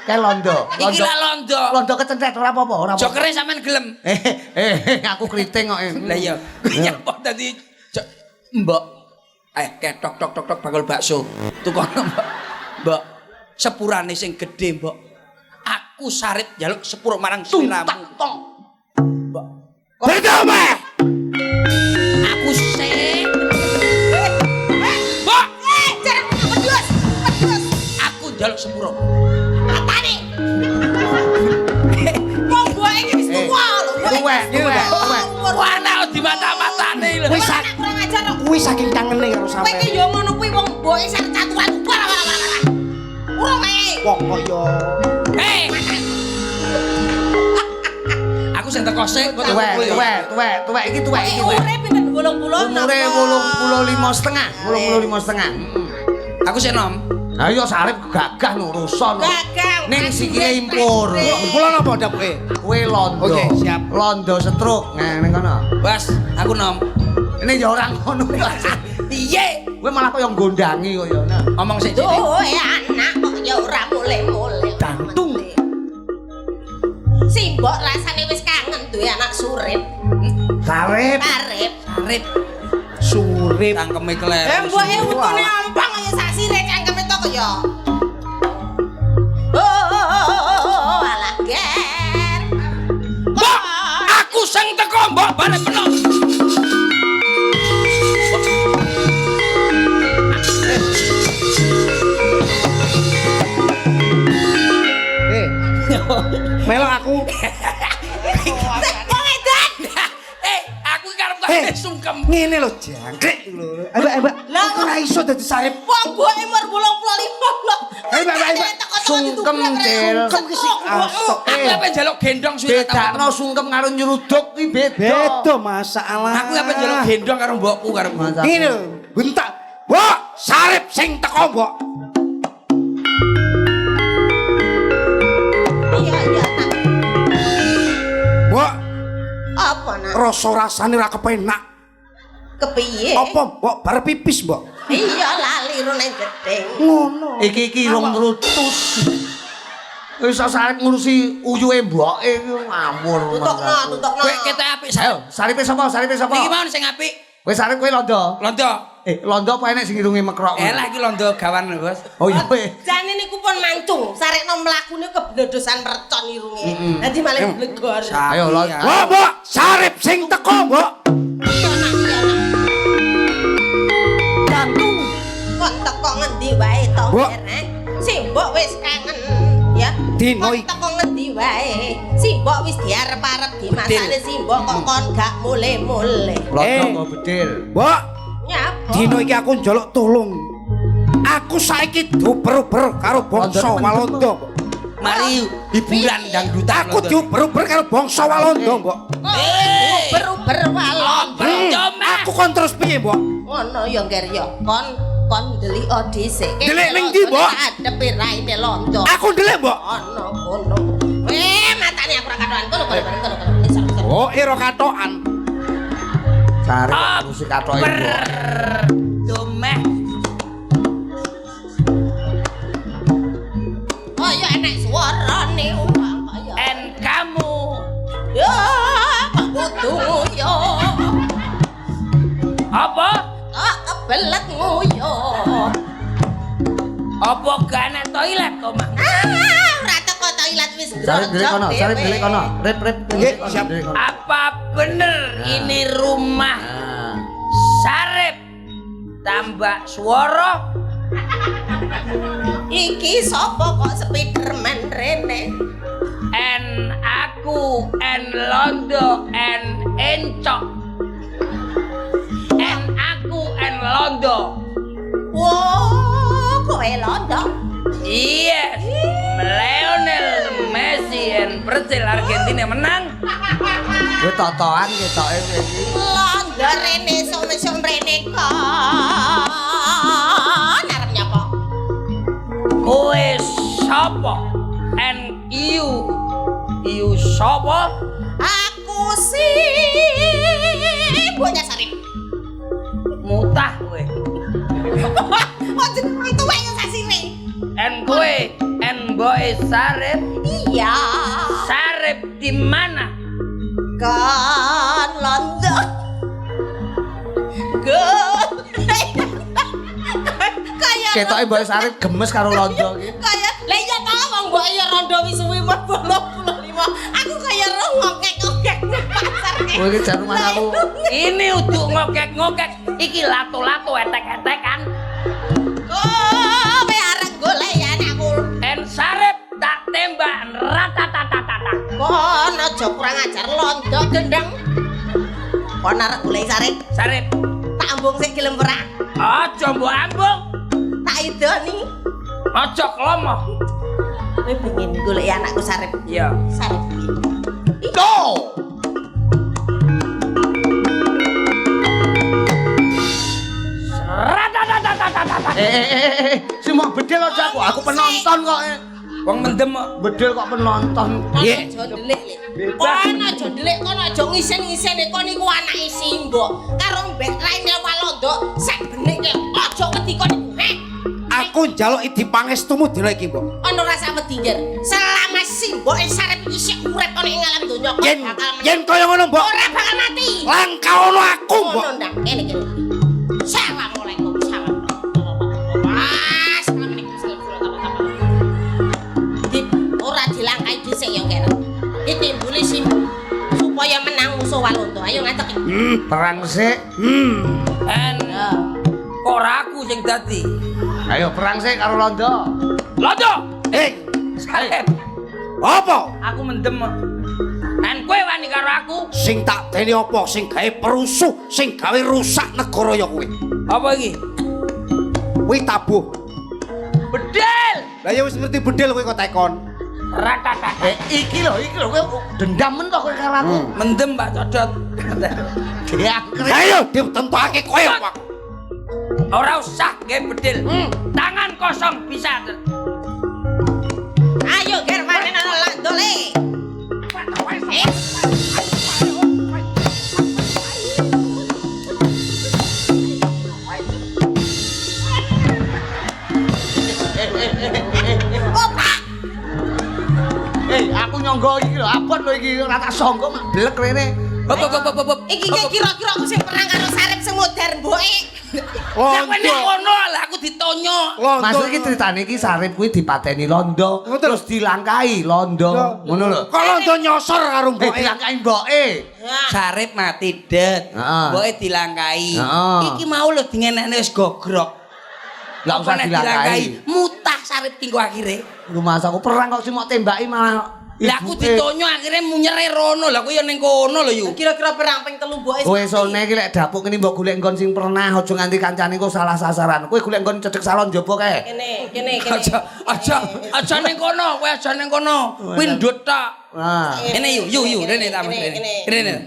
Kae londo.
Iki lak londo.
Londo kecentet ora apa-apa, ora apa-apa.
Jokere sampean gelem.
Aku kriting kok.
Lah iya. Nyapa dadi Mbok. Ketok tok tok tok bakul bakso. Tukono Mbok. Mbok, sepurane sing gedhe, Mbok. Aku sarip njaluk sepuro marang sliramu. Mbok. Bedome. Aku sing Mbok,
Jarang pedus.
aku njaluk sepuro.
Matane. Wong gua iki wis tuwa lho.
Tuwek.
Wana di mata-matane lho.
Kurang ajar kok.
Kuwi saking kangene karo
Kowe iki
sampean.
yo ngono kuwi wong mboke sak caturan. Urung ae.
Wong kaya
Hei. Aku sing teko sik kok
Tuwek iki tuwek.
Umure pinten 80
Umure 85,5.
Aku sik nom.
Ayo sarip gagah nuruson.
Gagang.
Ning sikile impor.
kula napa dapuke?
Kowe londo.
Oke, siap.
Londo setruk. Nah, ning kono.
Bas, aku nom.
Ini ya ora ngono.
Piye?
Kowe malah kaya nggondangi kaya nah.
Omong sik Cik.
Duh, anak kok ya ora mulai-mulai.
Dantung.
Simbok rasane wis kangen duwe anak surip.
Sarip.
Arep.
Sarip
Surip.
cangkeme kleru.
Mboke utune ompong kaya sak sire cangkeme to kaya. Oh, alah ger.
Mbok, aku sing teko mbok balik peno.
Melok aku.
Wong edan.
Aku karep tak sungkem.
Ngene lho jangkrik lho. Mbak,
Lah,
ora iso dadi sarip.
Wong mboke umur 85 lho.
Mbak.
Teko
sungkem, Cil.
Sungkem ki sing asok.
Aku apa njaluk gendong suwe ta.
Bedakno sungkem karo nyeruduk ki beda.
Beda masalah.
Aku apa njaluk gendong karo mbokku karo mbokku.
Ini lho, bentak. Mbok, sarip sing teko, Mbok.
Iya, Nak.
Mbok,
Apa, Nak?
rasa-rasane ra kepenak.
Kepiye?
Apa, Mbok, bar pipis, Mbok?
Iya, lali rene gedeng.
Ngono.
Iki rong rutus. Wis sarip ngurusi uyuhe mboke iki ngawur.
Tutokno.
Kowe ketok apik
Ayo, saripe sapa? Saripe sapa?
Iki mau sing apik.
Wis sarip kowe londo.
Londo.
Londo apa enek sing irunge mekrok?
Elah iki londo gawan lho, Bos.
Oh iya kowe.
Jane niku pun mancung, sarekno mlakune kebledosan mercon irunge. Dadi malah blegor.
Ayo londo.
Mbok, Mbok, sarip sing teko, Mbok.
Iya, Nak.
Gantung.
Kon teko ngendi wae to,
Mbok.
Nek? Simbok wis kangen, ya.
Dino
Kon
iki.
teko ngendi wae? Simbok wis diarep-arep dimasane Simbok kok kon gak mule-mule.
Londo kok bedil.
Mbok,
Nyapa?
dino iki aku njaluk tulung. Aku saiki dioper-oper karo bangsa Walanda, Mbok.
Mari hiburan dangdutan.
Aku dioper-oper karo bangsa Walanda, Mbok.
Ber walon.
Aku kon terus piye, Mbok?
Ngono ya ngger ya. Kon ndelik dhisik.
Ndelik ning ndi, Mbok?
Adepe raine londo.
Aku ndelek, Mbok.
Ono kono. Matane aku ora katokan. Kono.
Oh, ira katokan.
Sarip ngurusi katoke mbok.
Domeh.
Oh ya enek suarane uang kaya.
En kamu.
Ya, kudu yo.
Apa?
Tak kebelet nguyo.
Apa gak enek toilet kok, Mak?
Ora teko toilet wis
Sarip ndelik kono, sarip ndelik kono. Rip.
Nggih, siap.
Apa bener ini rumah
Nah.
Sarip tambah suara?
Iki sapa kok Spiderman rene?
En aku en londo en encok. En aku en londo.
Wow, kowe londo.
Yes, Lionel Messi en Brazil Argentina menang.
Kowe totoan ketoke iki.
Londo rene som rene kok. Arep nyapa?
Kowe sapa? En you sapa?
Aku si bocah Sarip.
Mutah kowe.
Oh jeneng wong tuwa ya sasine.
En kowe en boy Sarip.
Iya.
Sarip di mana?
Kan londo. Go. Kayak
Ketoke mbok sarip gemes karo londo iki.
kayak lah iya ta wong mbok ya rondo wis suwi 85. Aku kayak ngokek-ngokek nang pasar kayak.
Kowe iki jan rumah aku.
Ini untuk ngokek-ngokek. Iki lato-lato etek-etekan.
Oh, kowe arek golekan aku.
En Sarip tak tembak ratatatata.
Kon aja kurang ajar londo gendeng. Kon arek golek sarip,
Sarip,
tak ambung sik gelem ora?
aja mbok ambung.
Tak idoni.
Aja klomo.
Kowe pengen golek anakku sarip.
Iya.
Sarip.
Go.
Ratatatata.
Sing mau bedil aja aku penonton kok.
Wong mendem kok.
Bedil kok penonton.
Iya.
Aja ndelik. Kon aja ndelik, kon aja ngisen-ngiseni kon iku anake Simbok. Karo mbek raine Walanda sak benik ke aja wedi kon iku.
Aku njaluk dipangestumu dina iki, Mbok.
Ono rasa wedi njer. Selama Simbok Sarip isih urip ana ing alam donya kok
Yen
bakal mati.
yen kaya ngono, Mbok.
Ora bakal mati.
Langka ono aku, Mbok.
Ngono ndak kene iki. Assalamualaikum. Assalamualaikum. Ora dilangkai dhisik ya kene. Iki mbuli supaya menang musuh Walanda. Ayo ngatek iki.
Perang sik.
En kok ora aku sing dadi.
Ayo perang sik karo londo.
Londo.
Sarip.
Sarip,
Apa?
aku mendem. En kowe wani karo aku.
Sing tak deni apa? Sing gawe perusuh, sing gawe rusak negara ya kowe.
Apa iki?
Kuwi tabuh.
Bedel.
Lah ya wis ngerti bedil kowe kok tekon.
Iki lho kowe dendam men to kowe karo aku.
Mendem Pak Codot.
Ayo ditentokake kowe Pak.
Ora usah nggih bedil. Tangan kosong bisa.
Ayo Germane nang dole.
Aku nyonggo iki lho, abot lho iki ora tak sangka mak blek rene.
Hop.
Iki kira-kira aku sing perang karo Sarip sing modern mboke.
Sampeyan ngono lah aku ditonyo.
Maksud iki critane iki Sarip kuwi dipateni londo, terus dilangkai londo. Ngono lho.
Kok londo nyosor karo mboke.
Dilangkai mboke.
Sarip mati det. Mboke dilangkai. Iki mau lho dingenekne wis gogrok.
Lah usah dilangkai.
Mutah Sarip tinggo akhire.
Lu mas aku perang kok sing mok tembaki malah.
Lah aku ditonyo akhire munyere rono. Lah kowe ya ning kono lho yu.
Kira-kira perang ping 3 mboke.
Kowe sone iki lek dapuk ngene mbok golek nggon sing pernah aja nganti kancane kok salah sasaran. Kowe golek nggon cedhek salon njaba kae.
Kene.
Aja ning kono, kowe aja ning kono. Kuwi ndut tok.
Nah.
Kene yu rene ta Mas Rene.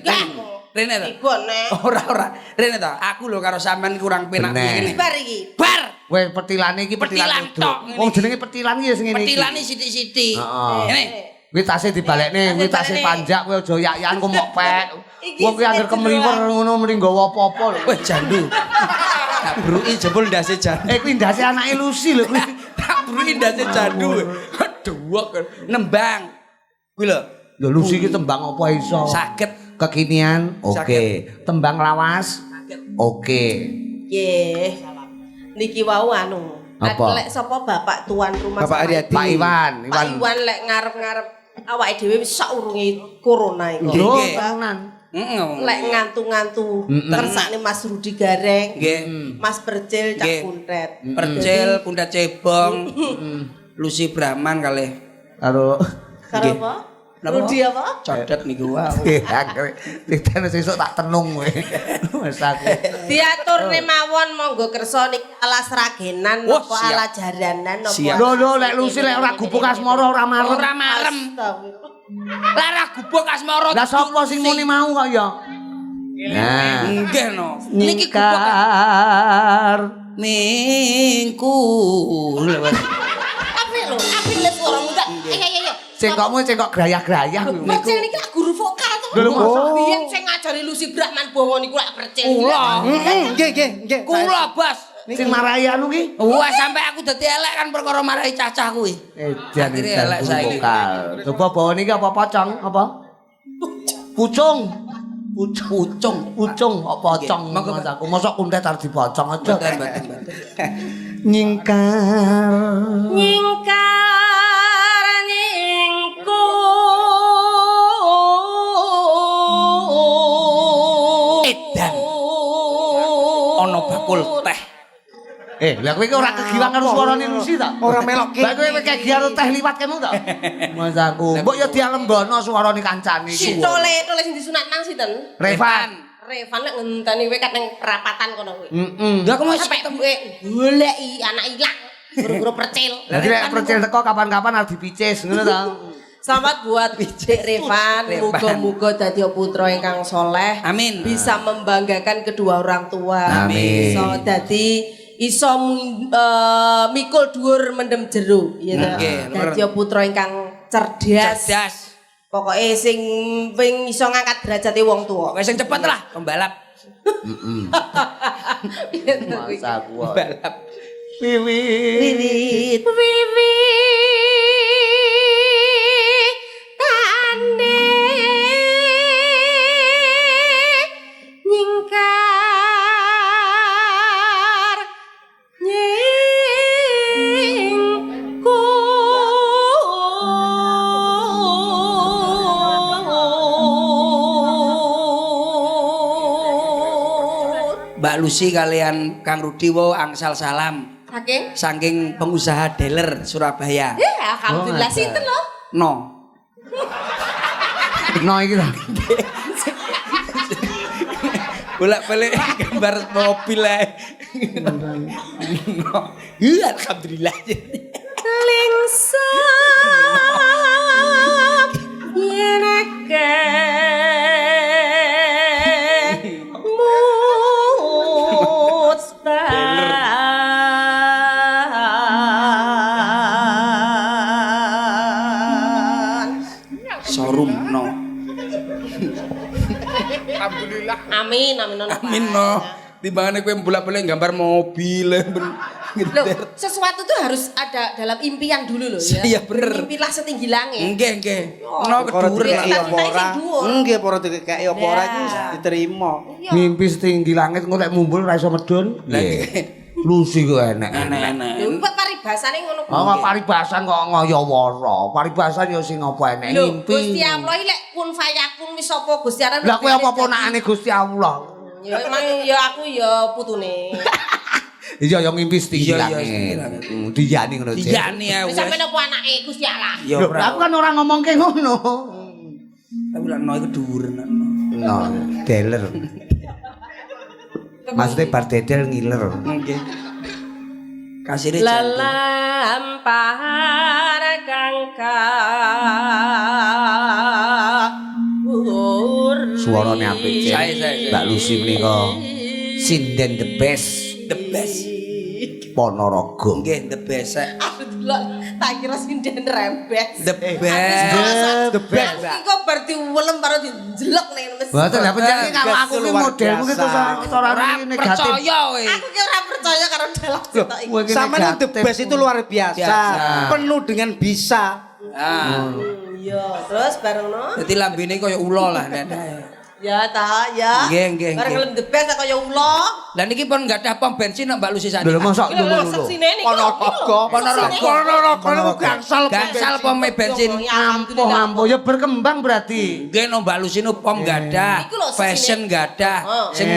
Rene ta.
Igone.
Ora. Rene ta. Aku lho karo sampean kurang penak ngene.
Bar iki.
Bar.
Wes petilane iki petilan
tok.
Wong jenenge petilan iki ya sing ngene iki.
Petilane sithik-sithik.
Heeh.
Ngene.
Kuwi tase dibalekne, kuwi tase panjak kowe aja yak-yakan kok mok pek. Wong kuwi anggere kemliwer ngono mrene nggawa apa-apa lho.
Weh jandu. Tak bruki jebul ndase jandu.
Kuwi ndase anake Lucy lho kuwi.
Tak bruki ndase jandu. Duwek nembang. Kuwi lho.
Lho Lucy ki tembang apa iso?
Saged
Kekinian, oke. Tembang lawas, oke.
Nggih. Niki wau anu.
Apa?
Lek sapa bapak tuan rumah
Bapak Aryadi.
Pak Iwan.
Pak Iwan lek ngarep-ngarep awake dhewe wis saurunge corona iku.
Lho,
Nggih.
tenan.
Lek ngantu-ngantu kersane Mas Rudi Gareng,
Nggih.
Mas Percil Cak
Nggih.
Kuntet.
Percil, pundak cebong. Lucy Brahman kalih.
Karo
Karo apa? Rudi apa?
Codot niku wae.
Ditene sesuk tak tenung kowe. Wes aku.
Diaturne mawon monggo kersa niki ala sragenan
Wah,
napa
siap.
ala jaranan napa.
Siap.
Lho lek Lucy lek ora gubuk asmara ora marem.
Ora marem. Lah ra gubuk asmara.
Lah sapa sing muni mau kok ya? Nah,
Nggih no. Niki gubuk
nyingkar.
mingkul.
Apik lho, apik lho suaramu tak. Iya.
Cengkokmu cengkok grayah-grayah kuwi.
Percil niki lak guru vokal to.
Lho, masa?
Biyen sing ngajari Lucy Brahman Bongo niku lak Percil.
Kula.
Nggih.
Kula Bos.
Sing marahi anu ki.
Wah sampai aku dadi elek kan perkara marahi cacah kuwi.
Edan
Akhirnya elek saiki.
vokal. Coba bawa niki apa pocong? Apa? Pucung. Pucung apa pocong?
Monggo,
Mas aku mosok kuntet arep dipocong aja.
Mboten.
Nyingkar.
Edan. Ana bakul teh.
Lah kowe iki ora kegiwang karo suarane Lucy ta?
Ora melok
Lah kowe kegiatan karo teh liwat kemu ta? Mas aku. Mbok ya dialembono suarane kancane iki.
Tole sing disunat nang sinten?
Revan.
Revan lek ngenteni kowe kat nang perapatan kono kowe.
Heeh.
Lah aku mau
Sampai kowe goleki anak ilang. Guru-guru Percil.
Jadi lek percil teko kapan-kapan arep dipicis ngono ta.
Selamat buat Dek Revan, muga-muga dadi putra ingkang soleh.
Amin.
Bisa membanggakan kedua orang tua.
Amin.
So dadi iso mikul dhuwur mendem jero, ya ta.
Nggih,
Dadi putra ingkang cerdas. Pokoke sing ping iso ngangkat derajate wong tuwa.
Wes sing cepet lah pembalap.
Mas aku.
Pembalap.
Wiwit.
Tande nyingkar nyingku
Mbak Lucy kalian Kang Rudi wo angsal salam. Saking pengusaha dealer Surabaya.
Ya, alhamdulillah sinten lho.
No.
No iki ta.
Bolak-balik gambar mobil ae. No. Iya alhamdulillah.
lingsap yen
Sorumno.
Alhamdulillah.
Amin.
Amin no. Timbangane kowe bolak-balik gambar mobil.
Loh, sesuatu tuh harus ada dalam impian dulu loh ya.
Iya bener.
Mimpilah setinggi langit.
Nggih.
Oh,
No
Ora
kedur
dikeki
lah.
apa ora? Nggih, para dikeki apa ora iki diterima.
Mimpi setinggi langit golek mumbul ra iso medun.
Lah
Nggih. Lusi kok enek.
enak.
Lho, paribasane ngono kuwi.
Oh, paribasan kok ngaya wara. Paribasan ya sing apa enek
Lho,
mimpi.
Gusti Allah iki lek kun fayakun wis apa Gusti Allah.
Lah kowe apa ponakane Gusti Allah?
Ya emang ya aku ya putune.
Iya yang ngimpi setinggi
Iya,
langit.
setinggi langit.
Diyani ngono Cek.
Iyane ya
Wis
wis.
sampeyan apa anake Gusti Allah?
Ya
Lho, aku kan ora ngomongke ngono.
Tapi lah no iku dhuwur nak.
No, deler. Maksudnya bar dedel ngiler.
Nggih. Kasire
Lelampahar
Suarane apik.
Sae.
Mbak Lucy menika sinden the best.
The best.
Ponorogo.
Nggih the best.
Aku delok tak kira sinden rembes.
The best.
The best.
Aku kok bar diwelem karo dijelek ning mesin.
Mboten lah penjane kalau aku ki
Luar
modelku ki
biasa.
sorane negatif.
Percaya we.
Aku ki ora percaya karo dalam cerita iki.
Kowe ki
Sama the
negatif.
best itu luar biasa.
Biasa.
Penuh dengan bisa.
Ah.
Iya, terus bareng no.
Dadi lambene kaya ula lah nek.
Ya ta, ya.
Nggih.
Bareng lem the best kaya ula.
Lah niki pun enggak ada pom bensin nak Mbak Lucy Sani.
Lho mosok
Lho,
ngono lho.
seksine niku.
Ponorogo niku gangsal
Gangsal pom bensin.
Ampuh ya berkembang berarti.
Nggih no Mbak Lucy nu pom enggak ada.
Iku lho,
Fashion enggak ada.
Oh.
Sing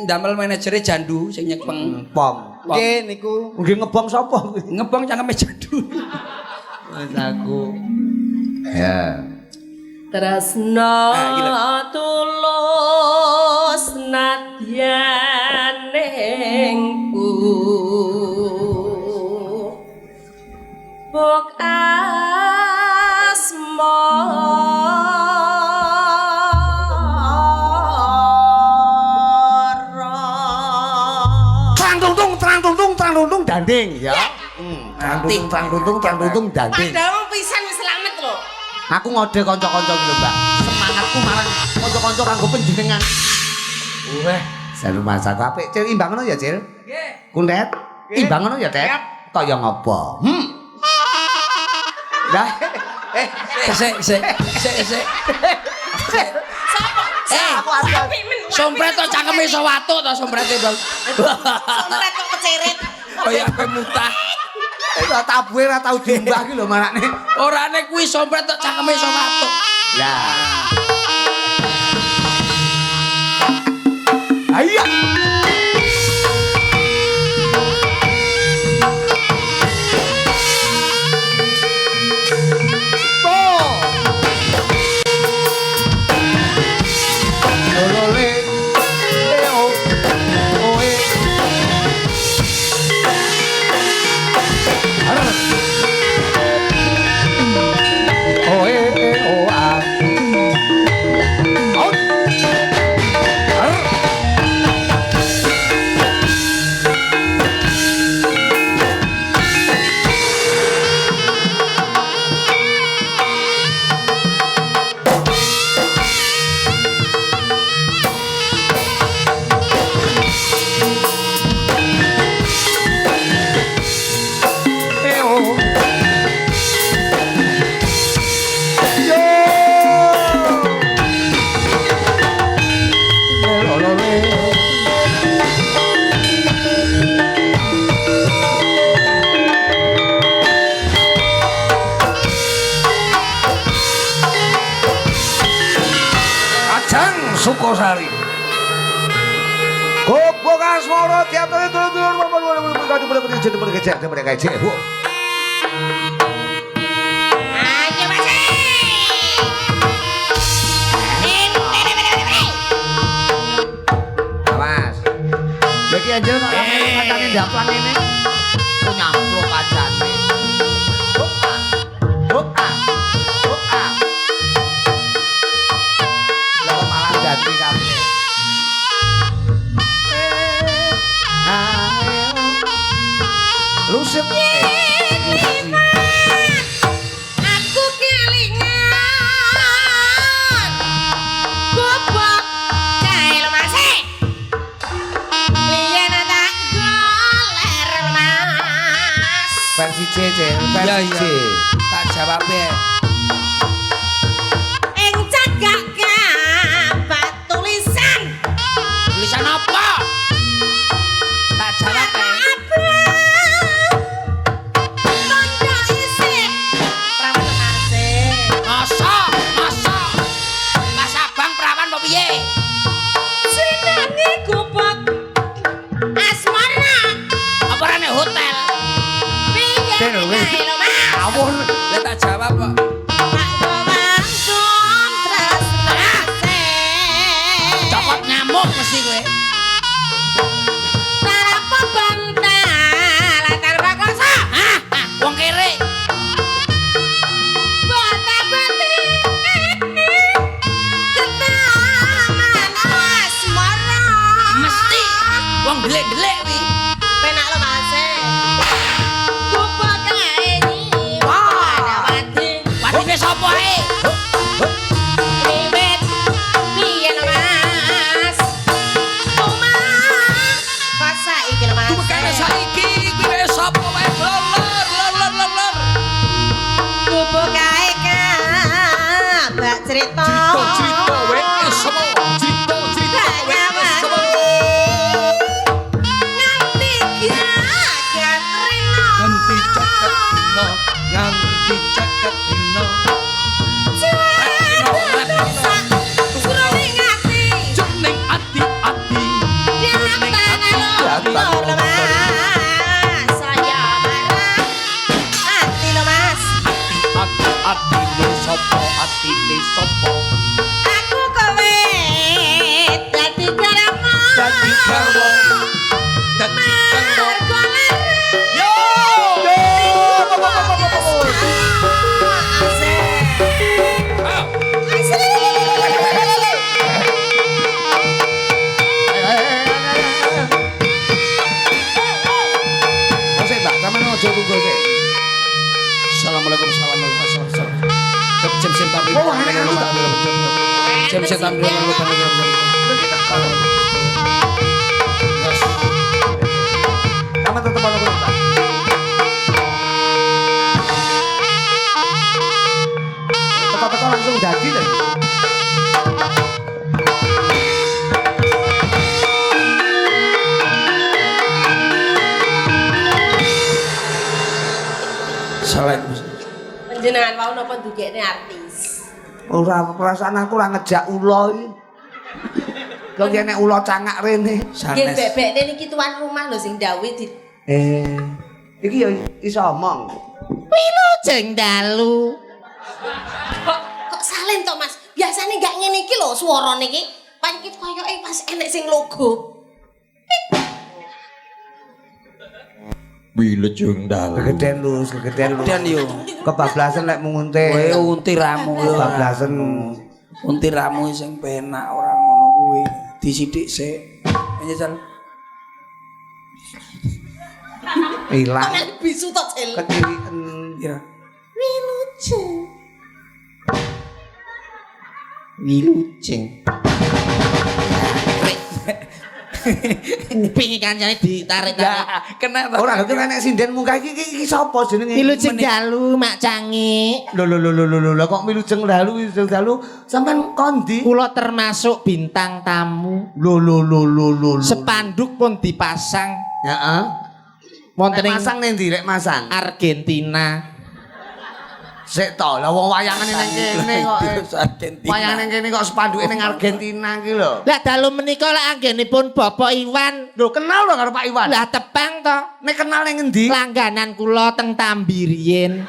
damel manajere jandu sing nyepeng.
Pom.
Nggih niku.
Nggih ngebong sapa kuwi?
Ngebong cangkeme jandu.
Wis aku. Ya.
Tresno
gila.
tulus nadyanengku bok asmara
Trang tuntung danding ya. Trang tuntung danding.
padahal pisan wis selamat lho.
Aku ngode kanca-kanca iki lho, Mbak. Semangatku marang kanca-kanca kanggo panjenengan. Weh, seru masaku apik. Cil imbang ngono ya, Cil?
Nggih.
Kundet. Imbang ngono ya, Tet? Kaya ngapa? Lah,
Sik.
Sapa?
Sompret to cangkeme iso watuk to somprete, Bang.
Sompret kok keceret.
Kaya ape mutah.
ora tabuhe ora tau diumbah iki lho manane.
Orane kuwi sompret to cangkeme iso watuk.
Lah. Ayo. Sukosari. Gobok asmara teater dulur-dulur mereka Bu.
Ayo Mas.
Awas. Lagi anjel kok katane ndaplang ini. Kok nyampluk kancane. Sip.
Aku kelingan gobok kae lho Mas. Biyen tak goler Mas.
Versi C, versi C.
Tak jawab ya.
Ing cagak kabat tulisan.
Tulisan apa? Tak jawab ya.
Tondo isi. Prawan Mas.
Masa. Mas Abang perawan apa piye?
Senenge gobok asmara.
Apa rene hotel?
Piye kae lho Mas.
Awon.
Lah tak jawab kok. Cokot nyamuk mesti kowe. Wong kere. Mesti wong delik-delik kuwi. Wadine sapa ae? Tukane saiki kuwi wis sapa wae lor.
Cerita
Wae sapa? Cerita wae sapa?
Nanti jagat
Nganti caket dino. Juning ati-ati. Ati-ati sapa? Atine sapa? Dadi garwa. Yo!
Sik, Mbak, sampeyan aja tunggu sik.
Assalamualaikum Jam setan
Oh, enak.
Jam setan
Sama tetep ana kuwi, Mbak. Teko-teko langsung dadi lho.
Salah.
Panjenengan wau napa ndugekne artis?
Ora perasaan aku ora ngejak ula iki. Kok nek ula cangak rene.
Nggih bebekne niki tuan rumah lho sing dawuh di
Iki ya iso omong.
Wilujeng dalu. Kok salin to Mas? Biasane enggak ngene iki lho suarane iki. Pancet koyoke pas enek sing logo.
Wilujeng dalu.
Kegedean lu.
Dan yo.
Kebablasan lek mungunte.
Kowe unti ramu yo.
Kebablasan.
Unti ramu sing penak ora ngono kuwi. Disithik sik. Nyesal.
Ilang.
Kan bisu to Cel.
Keciliken.
Ya.
Wilujeng. Kuping kancane ditarik-tarik.
Kenapa?
Ora lho nek sinden muka iki sapa jenenge?
Wilujeng dalu mak cangi.
Lho kok wilujeng dalu sampean kondi?
Kula termasuk bintang tamu.
Lho.
Spanduk pun dipasang.
Heeh.
Wonten ing
Masang ning ndi rek masang?
Argentina.
Sik to, lah wong wayangane nang kene kok.
Argentina.
Wayangane nang kene kok sepanduke ning Argentina iki lho.
Lah dalu menika lak anggenipun Bapak Iwan.
Lho kenal lho karo Pak Iwan.
Lah tepang to.
Nek kenal ning endi?
Langganan kula teng Tambi riyen.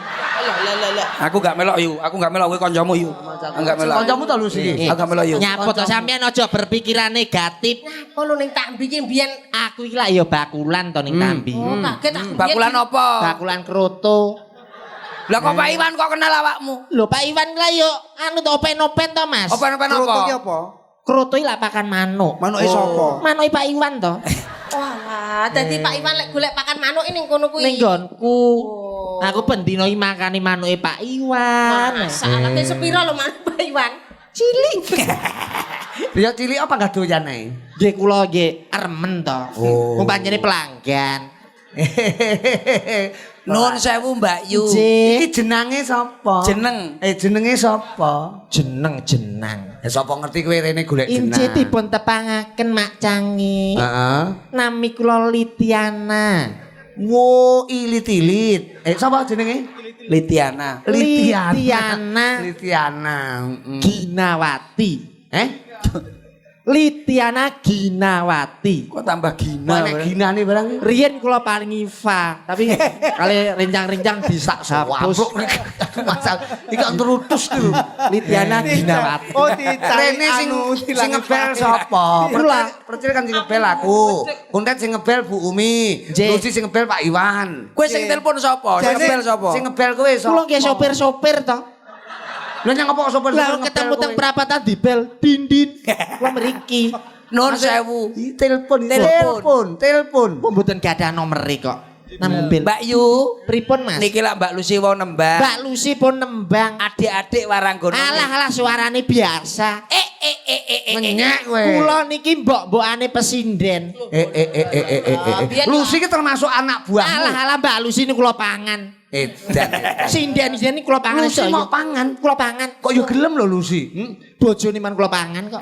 Aku gak melok yu, aku gak melok kowe kancamu yu. Enggak melok.
Kancamu to lho siki.
Aku gak melok yu.
Nyapa to sampean aja berpikiran negatif. Napa lho ning Tambi ki mbiyen aku iki lak ya bakulan to ning Tambi.
Oh,
kaget aku.
Bakulan apa?
Bakulan kroto.
Lah kok Pak Iwan kok kenal awakmu?
Lho Pak Iwan lah yo anu to open-open to Mas.
Open apa?
Kroto ki apa?
Kroto iki lak pakan manuk.
Manuke sapa?
Manuke Pak Iwan to. Wah, dadi Pak Iwan lek golek pakan manuk ning kono kuwi.
Ning nggonku. Aku ben dina iki makani manuke Pak Iwan.
Masalahnya sepira lho manuk Pak Iwan?
Cilik.
Ya cilik apa gak doyan ae?
Nggih kula nggih remen to. Wong pancene pelanggan.
Nuwun sewu Mbak Yu.
Iki jenenge sapa? Jenenge sapa?
Jeneng.
Sapa ngerti kowe rene golek jeneng.
Ince dipun tepangaken Mak Cangi.
Heeh.
Nami kula Litiana.
Wo ilit-ilit. Sapa jenenge?
Litiana.
Litiana.
Ginawati. Litiana Ginawati.
Kok tambah gina?
Nek ginane barang.
Riyen kula paringi Iva, tapi kali rencang-rencang bisa hapus.
Masal iki terutus lho.
Litiana Ginawati.
Oh dicari
Rene sing ngebel sapa? Percil kan sing ngebel aku. Kuntet sing ngebel Bu Umi. Lucy sing ngebel Pak Iwan.
Kowe sing telepon sapa? Sing ngebel sapa?
Sing ngebel kowe sapa?
Kula nggih sopir-sopir to.
Lha nyang apa sopir?
Lah ketemu teng perapatan dibel dindin. Kula mriki.
Nuwun sewu.
Telepon.
Kok mboten gadah nomere kok. Nang mobil.
Mbak Yu,
Pripun Mas?
niki lak Mbak Lucy wau nembang.
Mbak Lucy pun nembang.
Adik-adik waranggono.
Alah suarane biasa.
Menyek kowe.
Kula niki mbok-mbokane pesinden.
Lucy ki termasuk anak buahmu.
Alah Mbak Lucy ini kula pangan.
Edan.
Sinden ini kula pangan.
Lucy mau pangan.
Kula pangan.
Kok yo gelem lho Lucy?
Bojone man kula pangan kok.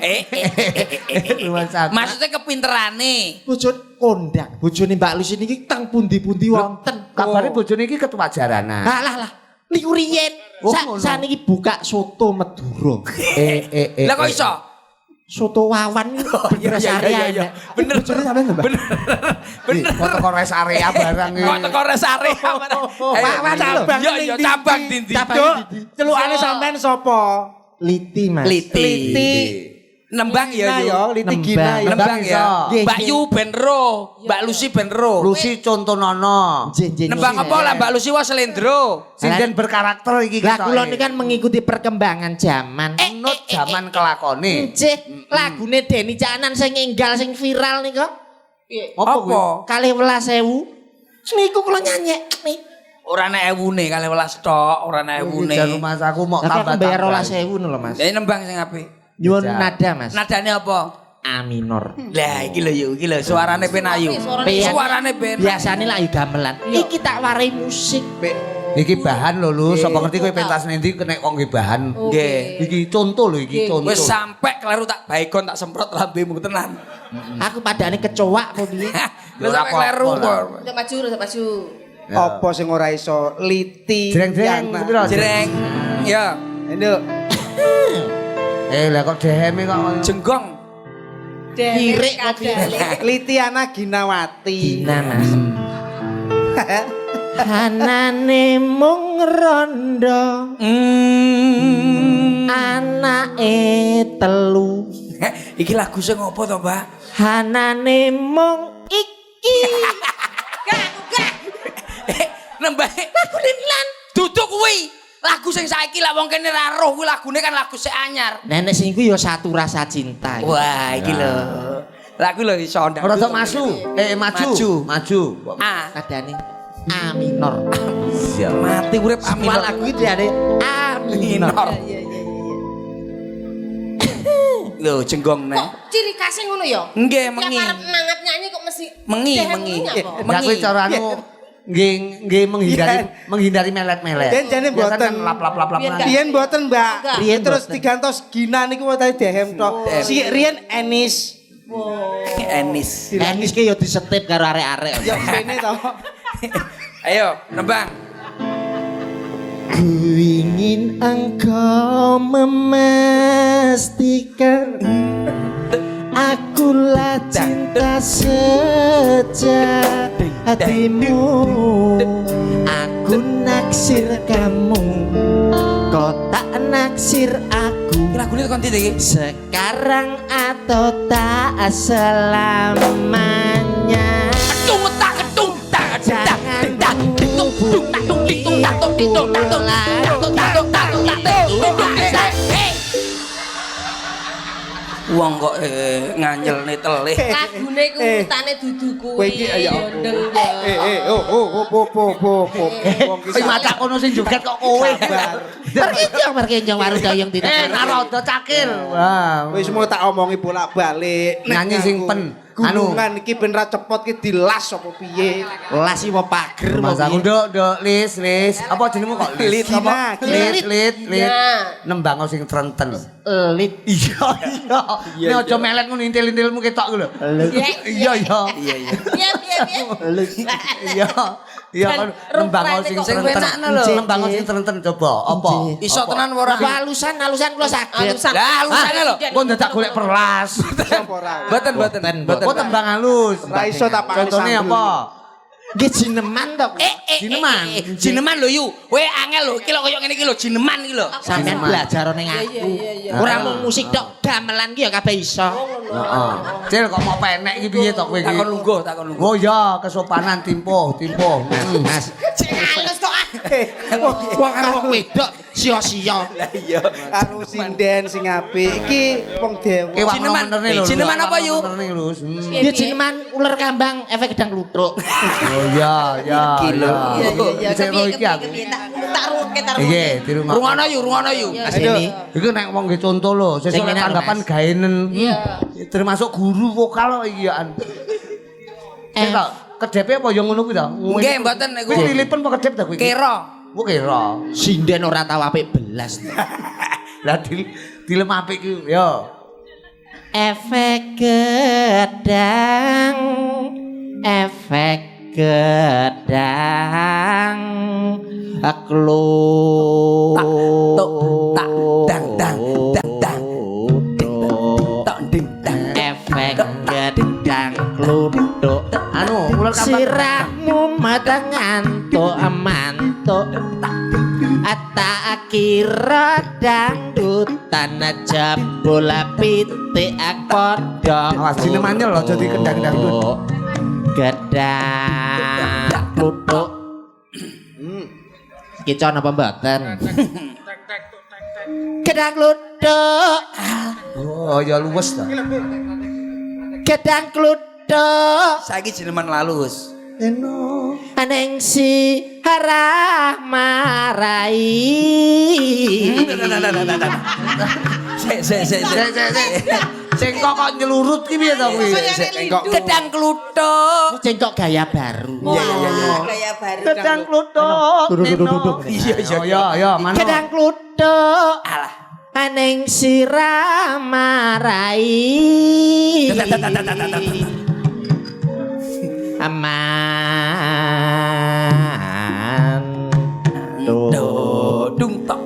Maksudnya kepinterane.
Bojone kondang. Bojone Mbak Lucy niki tang pundi-pundi wonten.
Kabare bojone iki ketua jaranan.
Lah. Niku riyen. Saniki buka soto Madura.
Lah kok iso?
Soto Wawan bener area.
Bener. Bener.
Kok teko res area barang iki.
Kok teko res area.
Wawan cabang.
Iya cabang dindi.
Celukane sampean sapa?
Liti Mas.
Liti. Nembang ya yo.
Liti Gina ya.
Nembang ya. Mbak Yu benro, Mbak Lucy benro.
Lucy contonono.
Nembang apa lah Mbak Lucy wah selendro.
Sinden berkarakter iki
Lah kula niki kan mengikuti perkembangan zaman.
Nut zaman kelakone.
Nggih, lagune Denny Caknan sing enggal sing viral nika.
Apa kuwi?
12.000. Niku kula nyanyek nih.
Ora nek ewune 12 tok, ora nek ewune.
Jan rumah aku mau tambah
Bayar 12.000 lho Mas.
Lah nembang sing apik.
Nyuwun nada Mas.
Nadane apa?
A minor.
Lah iki lho iki lho suarane ben ayu. Suarane ben.
Biasane lak gamelan. Iki tak warai musik.
Iki bahan lho Lu, sapa ngerti kowe pentas nendi nek wong nggih bahan.
Nggih.
Iki contoh lho iki contoh.
Wis sampe kleru tak baygon tak semprot lambemu tenan.
Aku padane kecoak kok piye.
Lha sampe kleru kok.
Udah maju.
Apa sing ora iso Liti.
Jreng-jreng pira?
Jreng. Ya.
Nduk.
Lah kok DM kok
Jenggong.
Kirik kopi.
Litiana Ginawati.
Gina Mas. Hanane mung rondo. Anake telu.
Iki lagu sing opo to, Mbak?
Hanane mung iki.
Gak.
Nembah lagu Dilan. Duduk kuwi. Lagu sing saiki lak wong kene ra roh kuwi lagune kan lagu sik anyar.
Nenek sing iku ya Satu Rasa Cinta.
Wah, iki lho. Lagu lho iso ndak.
Ora maju. Maju.
Ah,
Kadane A minor.
mati urip A minor.
Lagu iki diane A minor.
Lho jenggong nek.
Kok ciri khasnya ngono ya?
Nggih,
Tiap
mengi.
arep mangat nyanyi kok mesti
Mengi.
Lah kowe cara anu nggih menghindari melet-melet.
Den jane mboten
lap-lap.
Riyen mboten, Mbak.
Riyen
Terus
mboten.
digantos Gina niku tadi dehem tok. Si Riyen Enis.
Enis.
Enis ki ya disetip karo arek-arek.
Ya kene to.
Ayo, nembang.
Ku ingin engkau memastikan akulah cinta sejak hatimu. Aku naksir kamu, kau tak naksir aku.
Lagune kon iki.
Sekarang atau tak selamanya.
Wong kok nganyelne telih.
Lagune ku utane dudu
Kowe
kuwi.
iki ya
ndeng
wong
Sing macak kono sing joget kok kowe.
Perkenjong waru dayung tidak.
Narodo cakil. Wah.
Wis mau tak omongi bolak-balik.
Nyanyi sing pen.
Gunungan iki ben ra cepot ki dilas apa piye?
Las iki apa pager
Mas aku nduk lis. Apa jenengmu kok lis?
Lit,
Apa?
Lit.
Lit.
Ya.
Nembang sing trenten.
Lit.
Iya. Nek aja melet ngono intil-intilmu ketok ku lho. Iya.
Piye.
Iya. Iya kan nembang sing
Sing
trenten.
penakno lho.
Nembang sing trenten coba. Apa?
Iso tenan ora?
Halusan kula saged.
Lah halusane lho.
Kok dadak golek perlas.
Apa ora?
Mboten.
Kok tembang halus.
Ra iso tak pakai
Contone
sambel.
apa?
Nggih jineman to.
Jineman.
Jineman lho yu. Kowe angel lho, iki lho koyo ngene iki lho jineman iki lho.
Sampeyan belajar ning aku. Ora mung musik tok, gamelan ki ya kabeh iso.
Heeh. Cil kok mau penek iki piye to kowe iki?
Takon lungguh.
Oh ya, kesopanan timpo.
Mas.
Halus kok ah.
Wong karo wedok sia-sia.
Lah iya.
Karo sinden sing apik iki wong dewa.
Ki
Jineman.
wanone lho.
Jineman apa, Yu?
Dia jineman ular kambang efek gedang kluthuk.
Oh ya.
Iya.
Sing ro iki aku.
Tak ruke.
Iki di rumah.
Rungono yu.
Asini.
Iku nek wong nggih contoh lho, sesuk
Sing
nek
ngene,
tanggapan
Mas.
gaenen.
Iya.
Termasuk guru vokal kok iki ya. Sing tok kedepe apa ya ngono kuwi to?
Nggih, mboten niku.
Kuwi lilipen apa kedep ta kuwi?
Kira.
Ku kira.
Sinden ora tau apik belas.
Lah dilem apik ku ya.
Efek gedang. Efek gedang kluthuk.
Anu, ular kambang.
Sirahmu matang ngantuk amantuk. Tak kira dangdutan aja bola pitik padha.
Awas jinemane lho dadi kendang-kendang dangdut.
Gedang kluthuk. Kicon apa mboten? Gedang kluthuk.
Oh ya luwes ta.
Gedang kluthuk.
Saiki jineman lalus.
Aneng si harah marai.
Sing kok nyelurut ki piye to kuwi?
Gedang kluthuk.
Cengkok gaya baru.
Gaya baru.
Gedang kluthuk. Iya, mana?
Gedang kluthuk. Aneng sirah marai. Aman.
Dung tok.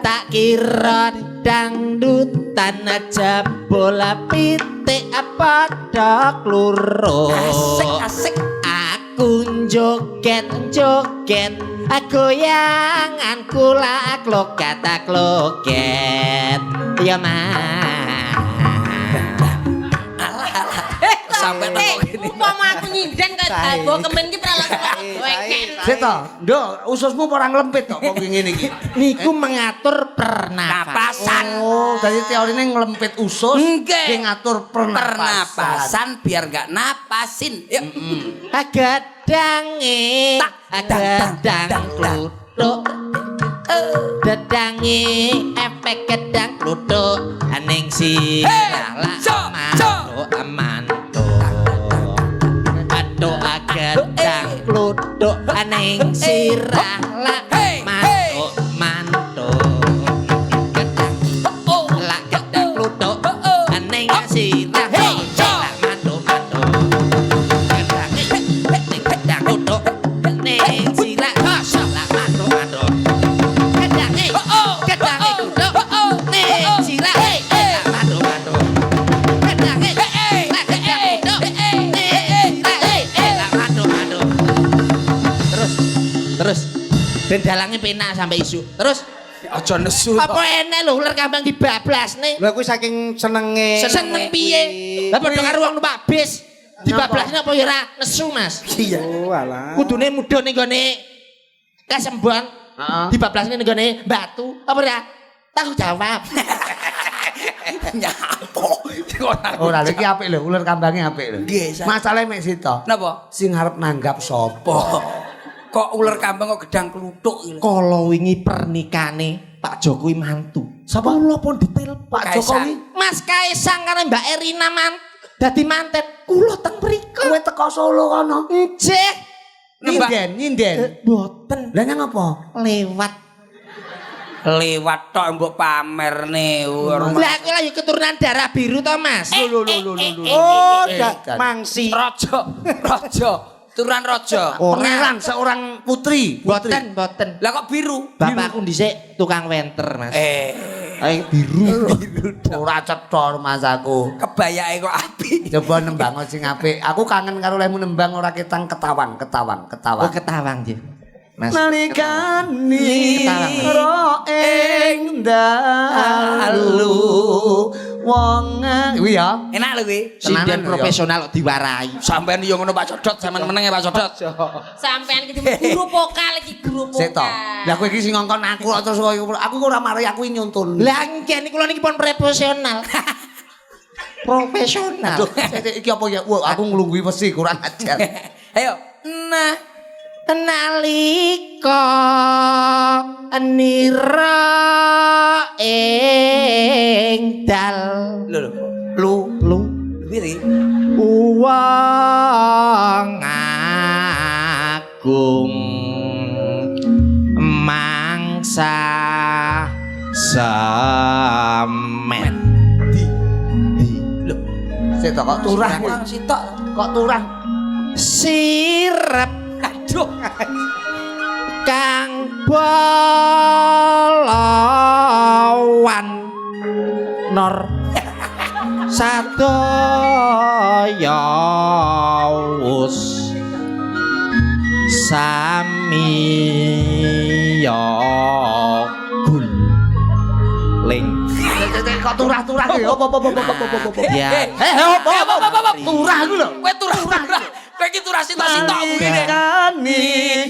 Tak kira dangdutan aja bola pitik padha kluro.
Asik.
Aku joget goyangan kula kloket ya mas.
Sampai teko ini.
Upama aku nyinden kaya dago kemen ki pra langsung weken.
Sik to, nduk ususmu ora nglempit kok kok ngene iki.
Niku mengatur pernapasan.
Oh, dadi teorine nglempit usus,
Nggih.
ki ngatur pernapasan.
Pernapasan biar gak napasin. Yuk.
Gadange gedang kluthuk. Gadange efek gedang kluthuk. Aning sirah lah amanto. Aduh gedang kluthuk aning sirah lah manto. Gedang lah gedang kluthuk aning sirah lah manto. Gedang kluthuk aning sirah lah manto. Gedang kluthuk aning sirah lah manto. Terus ben dalange penak sampai isu. Terus
Aja nesu.
apa enek lho ular kambang dibablasne.
Lha kuwi saking senenge.
Seneng piye? Lah padha karo wong numpak bis. Dibablasne apa ya ora nesu, Mas?
Iya.
Oh alah.
Kudune mudhun ning gone Kasembon. Dibablasne ning gone batu. Apa ora? Tanggung jawab.
Nyapo.
Ora lho iki apik lho, ular kambange apik lho.
Nggih,
Masalahe mek sito.
Napa?
Sing arep nanggap sapa?
Kok ular kambang kok gedang kluthuk iki.
Kala wingi pernikane Pak Jokowi mantu.
Sapa?
Kula pun detail
Pak
Kaisang.
Jokowi.
Mas Kaisang karo Mbak Erina dadi mantet. Kula teng mriku.
Kowe teko Solo kono.
Nggih.
Nyinden.
Mboten
Lah nyang apa?
lewat.
Lewat tok mbok pamerne.
Lah aku lagi keturunan darah biru to, Mas.
Oh,
Dan.
mangsi.
Raja. Turunan raja.
Pangeran seorang putri.
Mboten.
Lah kok biru?
Bapakku dhisik tukang wenter, Mas. Ayo biru.
Ora cetha Mas aku.
Kebayake kok apik.
Coba nembang sing apik. Aku kangen karo lemu nembang ora ketang ketawang.
Oh, ketawang nggih. Mas.
Nalikani
Ketawang.
ro ing dalu wong kuwi ya.
Enak lho kuwi.
Tenanan
Sinden
lho,
profesional kok diwarai.
Sampeyan yo ngono Pak Codot, sampean meneng ya Pak Codot.
Sampean iki guru vokal iki guru
Sik to.
vokal.
Lah kowe iki sing ngongkon aku terus aku ora mari aku nyuntun.
Lah nggih niku kula niki pun profesional. Profesional.
Aduh, iki apa ya? Wah, aku nglungguhi wesi kurang ajar.
Ayo. Nah,
Nalika nira ing dal
lu piye?
wong agung mangsa semet
Sik to kok turah.
Sitok.
Kok turah.
sirep
Aduh.
kang balawan nor sadaya wus samiya guling
Kok turah-turah ki? Apa?
ya
Apa? Turah ku lho.
Kowe turah. Kowe iki turah sitok-sitok ngene.
Nalikani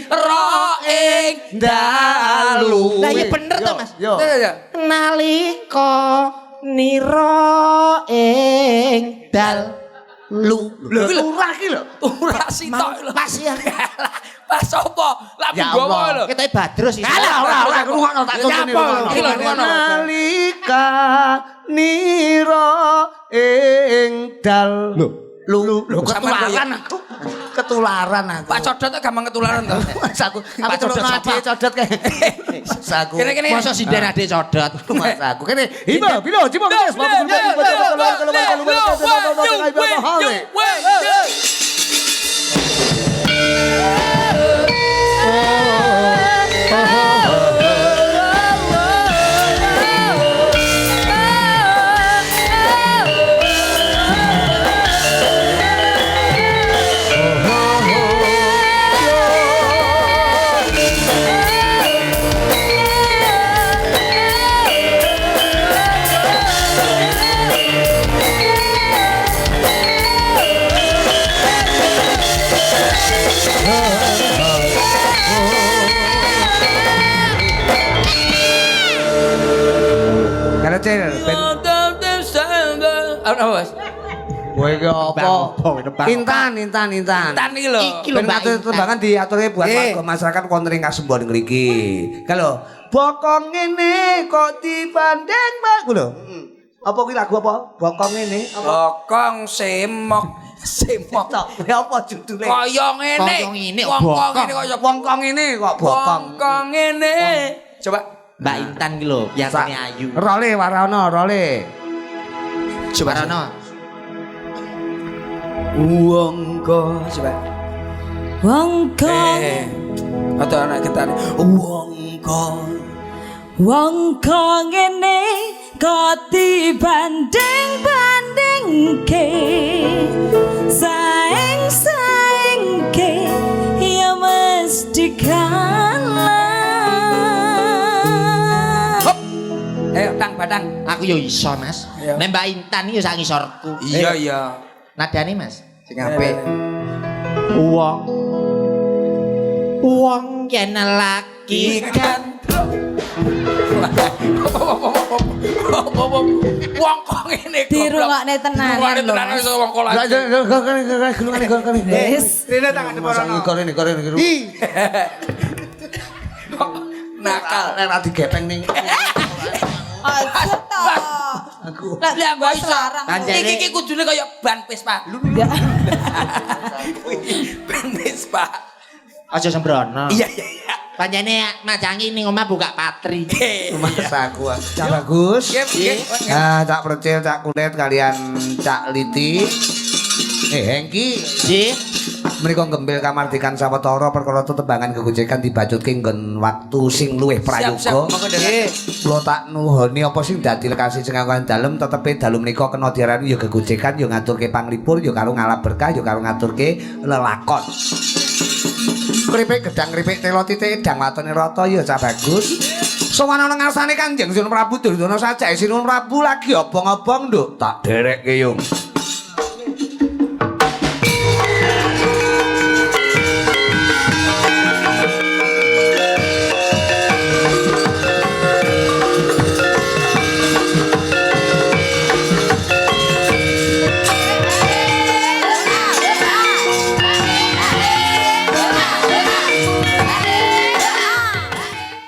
Ro ing
dalu.
Lah iya bener to, Mas.
Yo.
nalika nira ing dal
Lho,
Turah ki lho.
turah sitok lho.
pas ya
Pas apa? Lah
Ya
gowo
Allah.
lho.
kita badrus iki
Ora ngrungokno tak contone.
Iki lho, ngono.
Nalika nira ing dal. Lho ketularan aku. Ketularan aku.
Pak Codot kok gampang ketularan to.
Mas aku
Pak Codot
turun
siapa?
ade codot kae. Mas aku.
Kene-kene.
masa sinden ade codot
Mas aku kene. Hima bilo cimo guys. Karena cel ben
Apa Mas?
kowe iki apa? Intan.
Intan iki lho.
Ben ngatur tembangan diaturke buat warga masyarakat wonten ing Kasembon ngriki. Kalau bokong ngene kok dibanding Pak lho. Apa kuwi lagu apa? Bokong ngene apa?
Bokong semok.
Tok, apa judule?
Kaya ngene.
Kaya ngene,
Bokong ngene kaya
Bokong ngene kok bokong.
Bokong ngene. Coba.
Mbak Intan ki lho biasane ayu
Role warana role.
Coba.
Barono
Wongko coba.
Wongko
Atau anak kita nih. Wongko.
wongko ngene kok dibanding-bandingke saing-saingke ya mesti kalah.
Ayo tang badang.
aku yo iso Mas
Ayo.
nek Mbak Intan iki yo sak ngisorku
Iya iya.
nadane Mas
Sing apik.
wong yen laki
Ikan Wong kok ngene kok.
Dirungokne tenanan
Dirungokne
lho,
tenanan
Mas.
iso wong kok
Lah gulungane.
Wis.
Rene tangan depan.
Korene.
Nakal.
Nek ra digepeng ning.
Aja to.
Aku.
Lah mbok iso.
larang.
Iki kudune kaya ban Vespa. Ban Vespa.
Aja sembrono.
Iya.
Panjane macangi ning omah buka patri.
Mas aku. Cak bagus. Ah, Cak Percil, Cak Kulit kalian Cak Liti. Hengki.
Nggih.
Menika gembel kamardikan sawetara perkara tetembangan kegojekan dibajutke nggon waktu sing luwih prayoga.
Nggih.
Kula tak nuhoni apa sing dadi lekasi sing angkan dalem tetepe dalu menika kena diarani ya gegojekan ya ngaturke panglipur ya karo ngalap berkah ya karo ngaturke lelakon. Kripik gedang kripik telo titik dang watone rata ya cah bagus. Sowan ana ngarsane Kanjeng Sunan Prabu Duryudana sajae Sinuwun Prabu lagi obong-obong nduk tak derekke yung.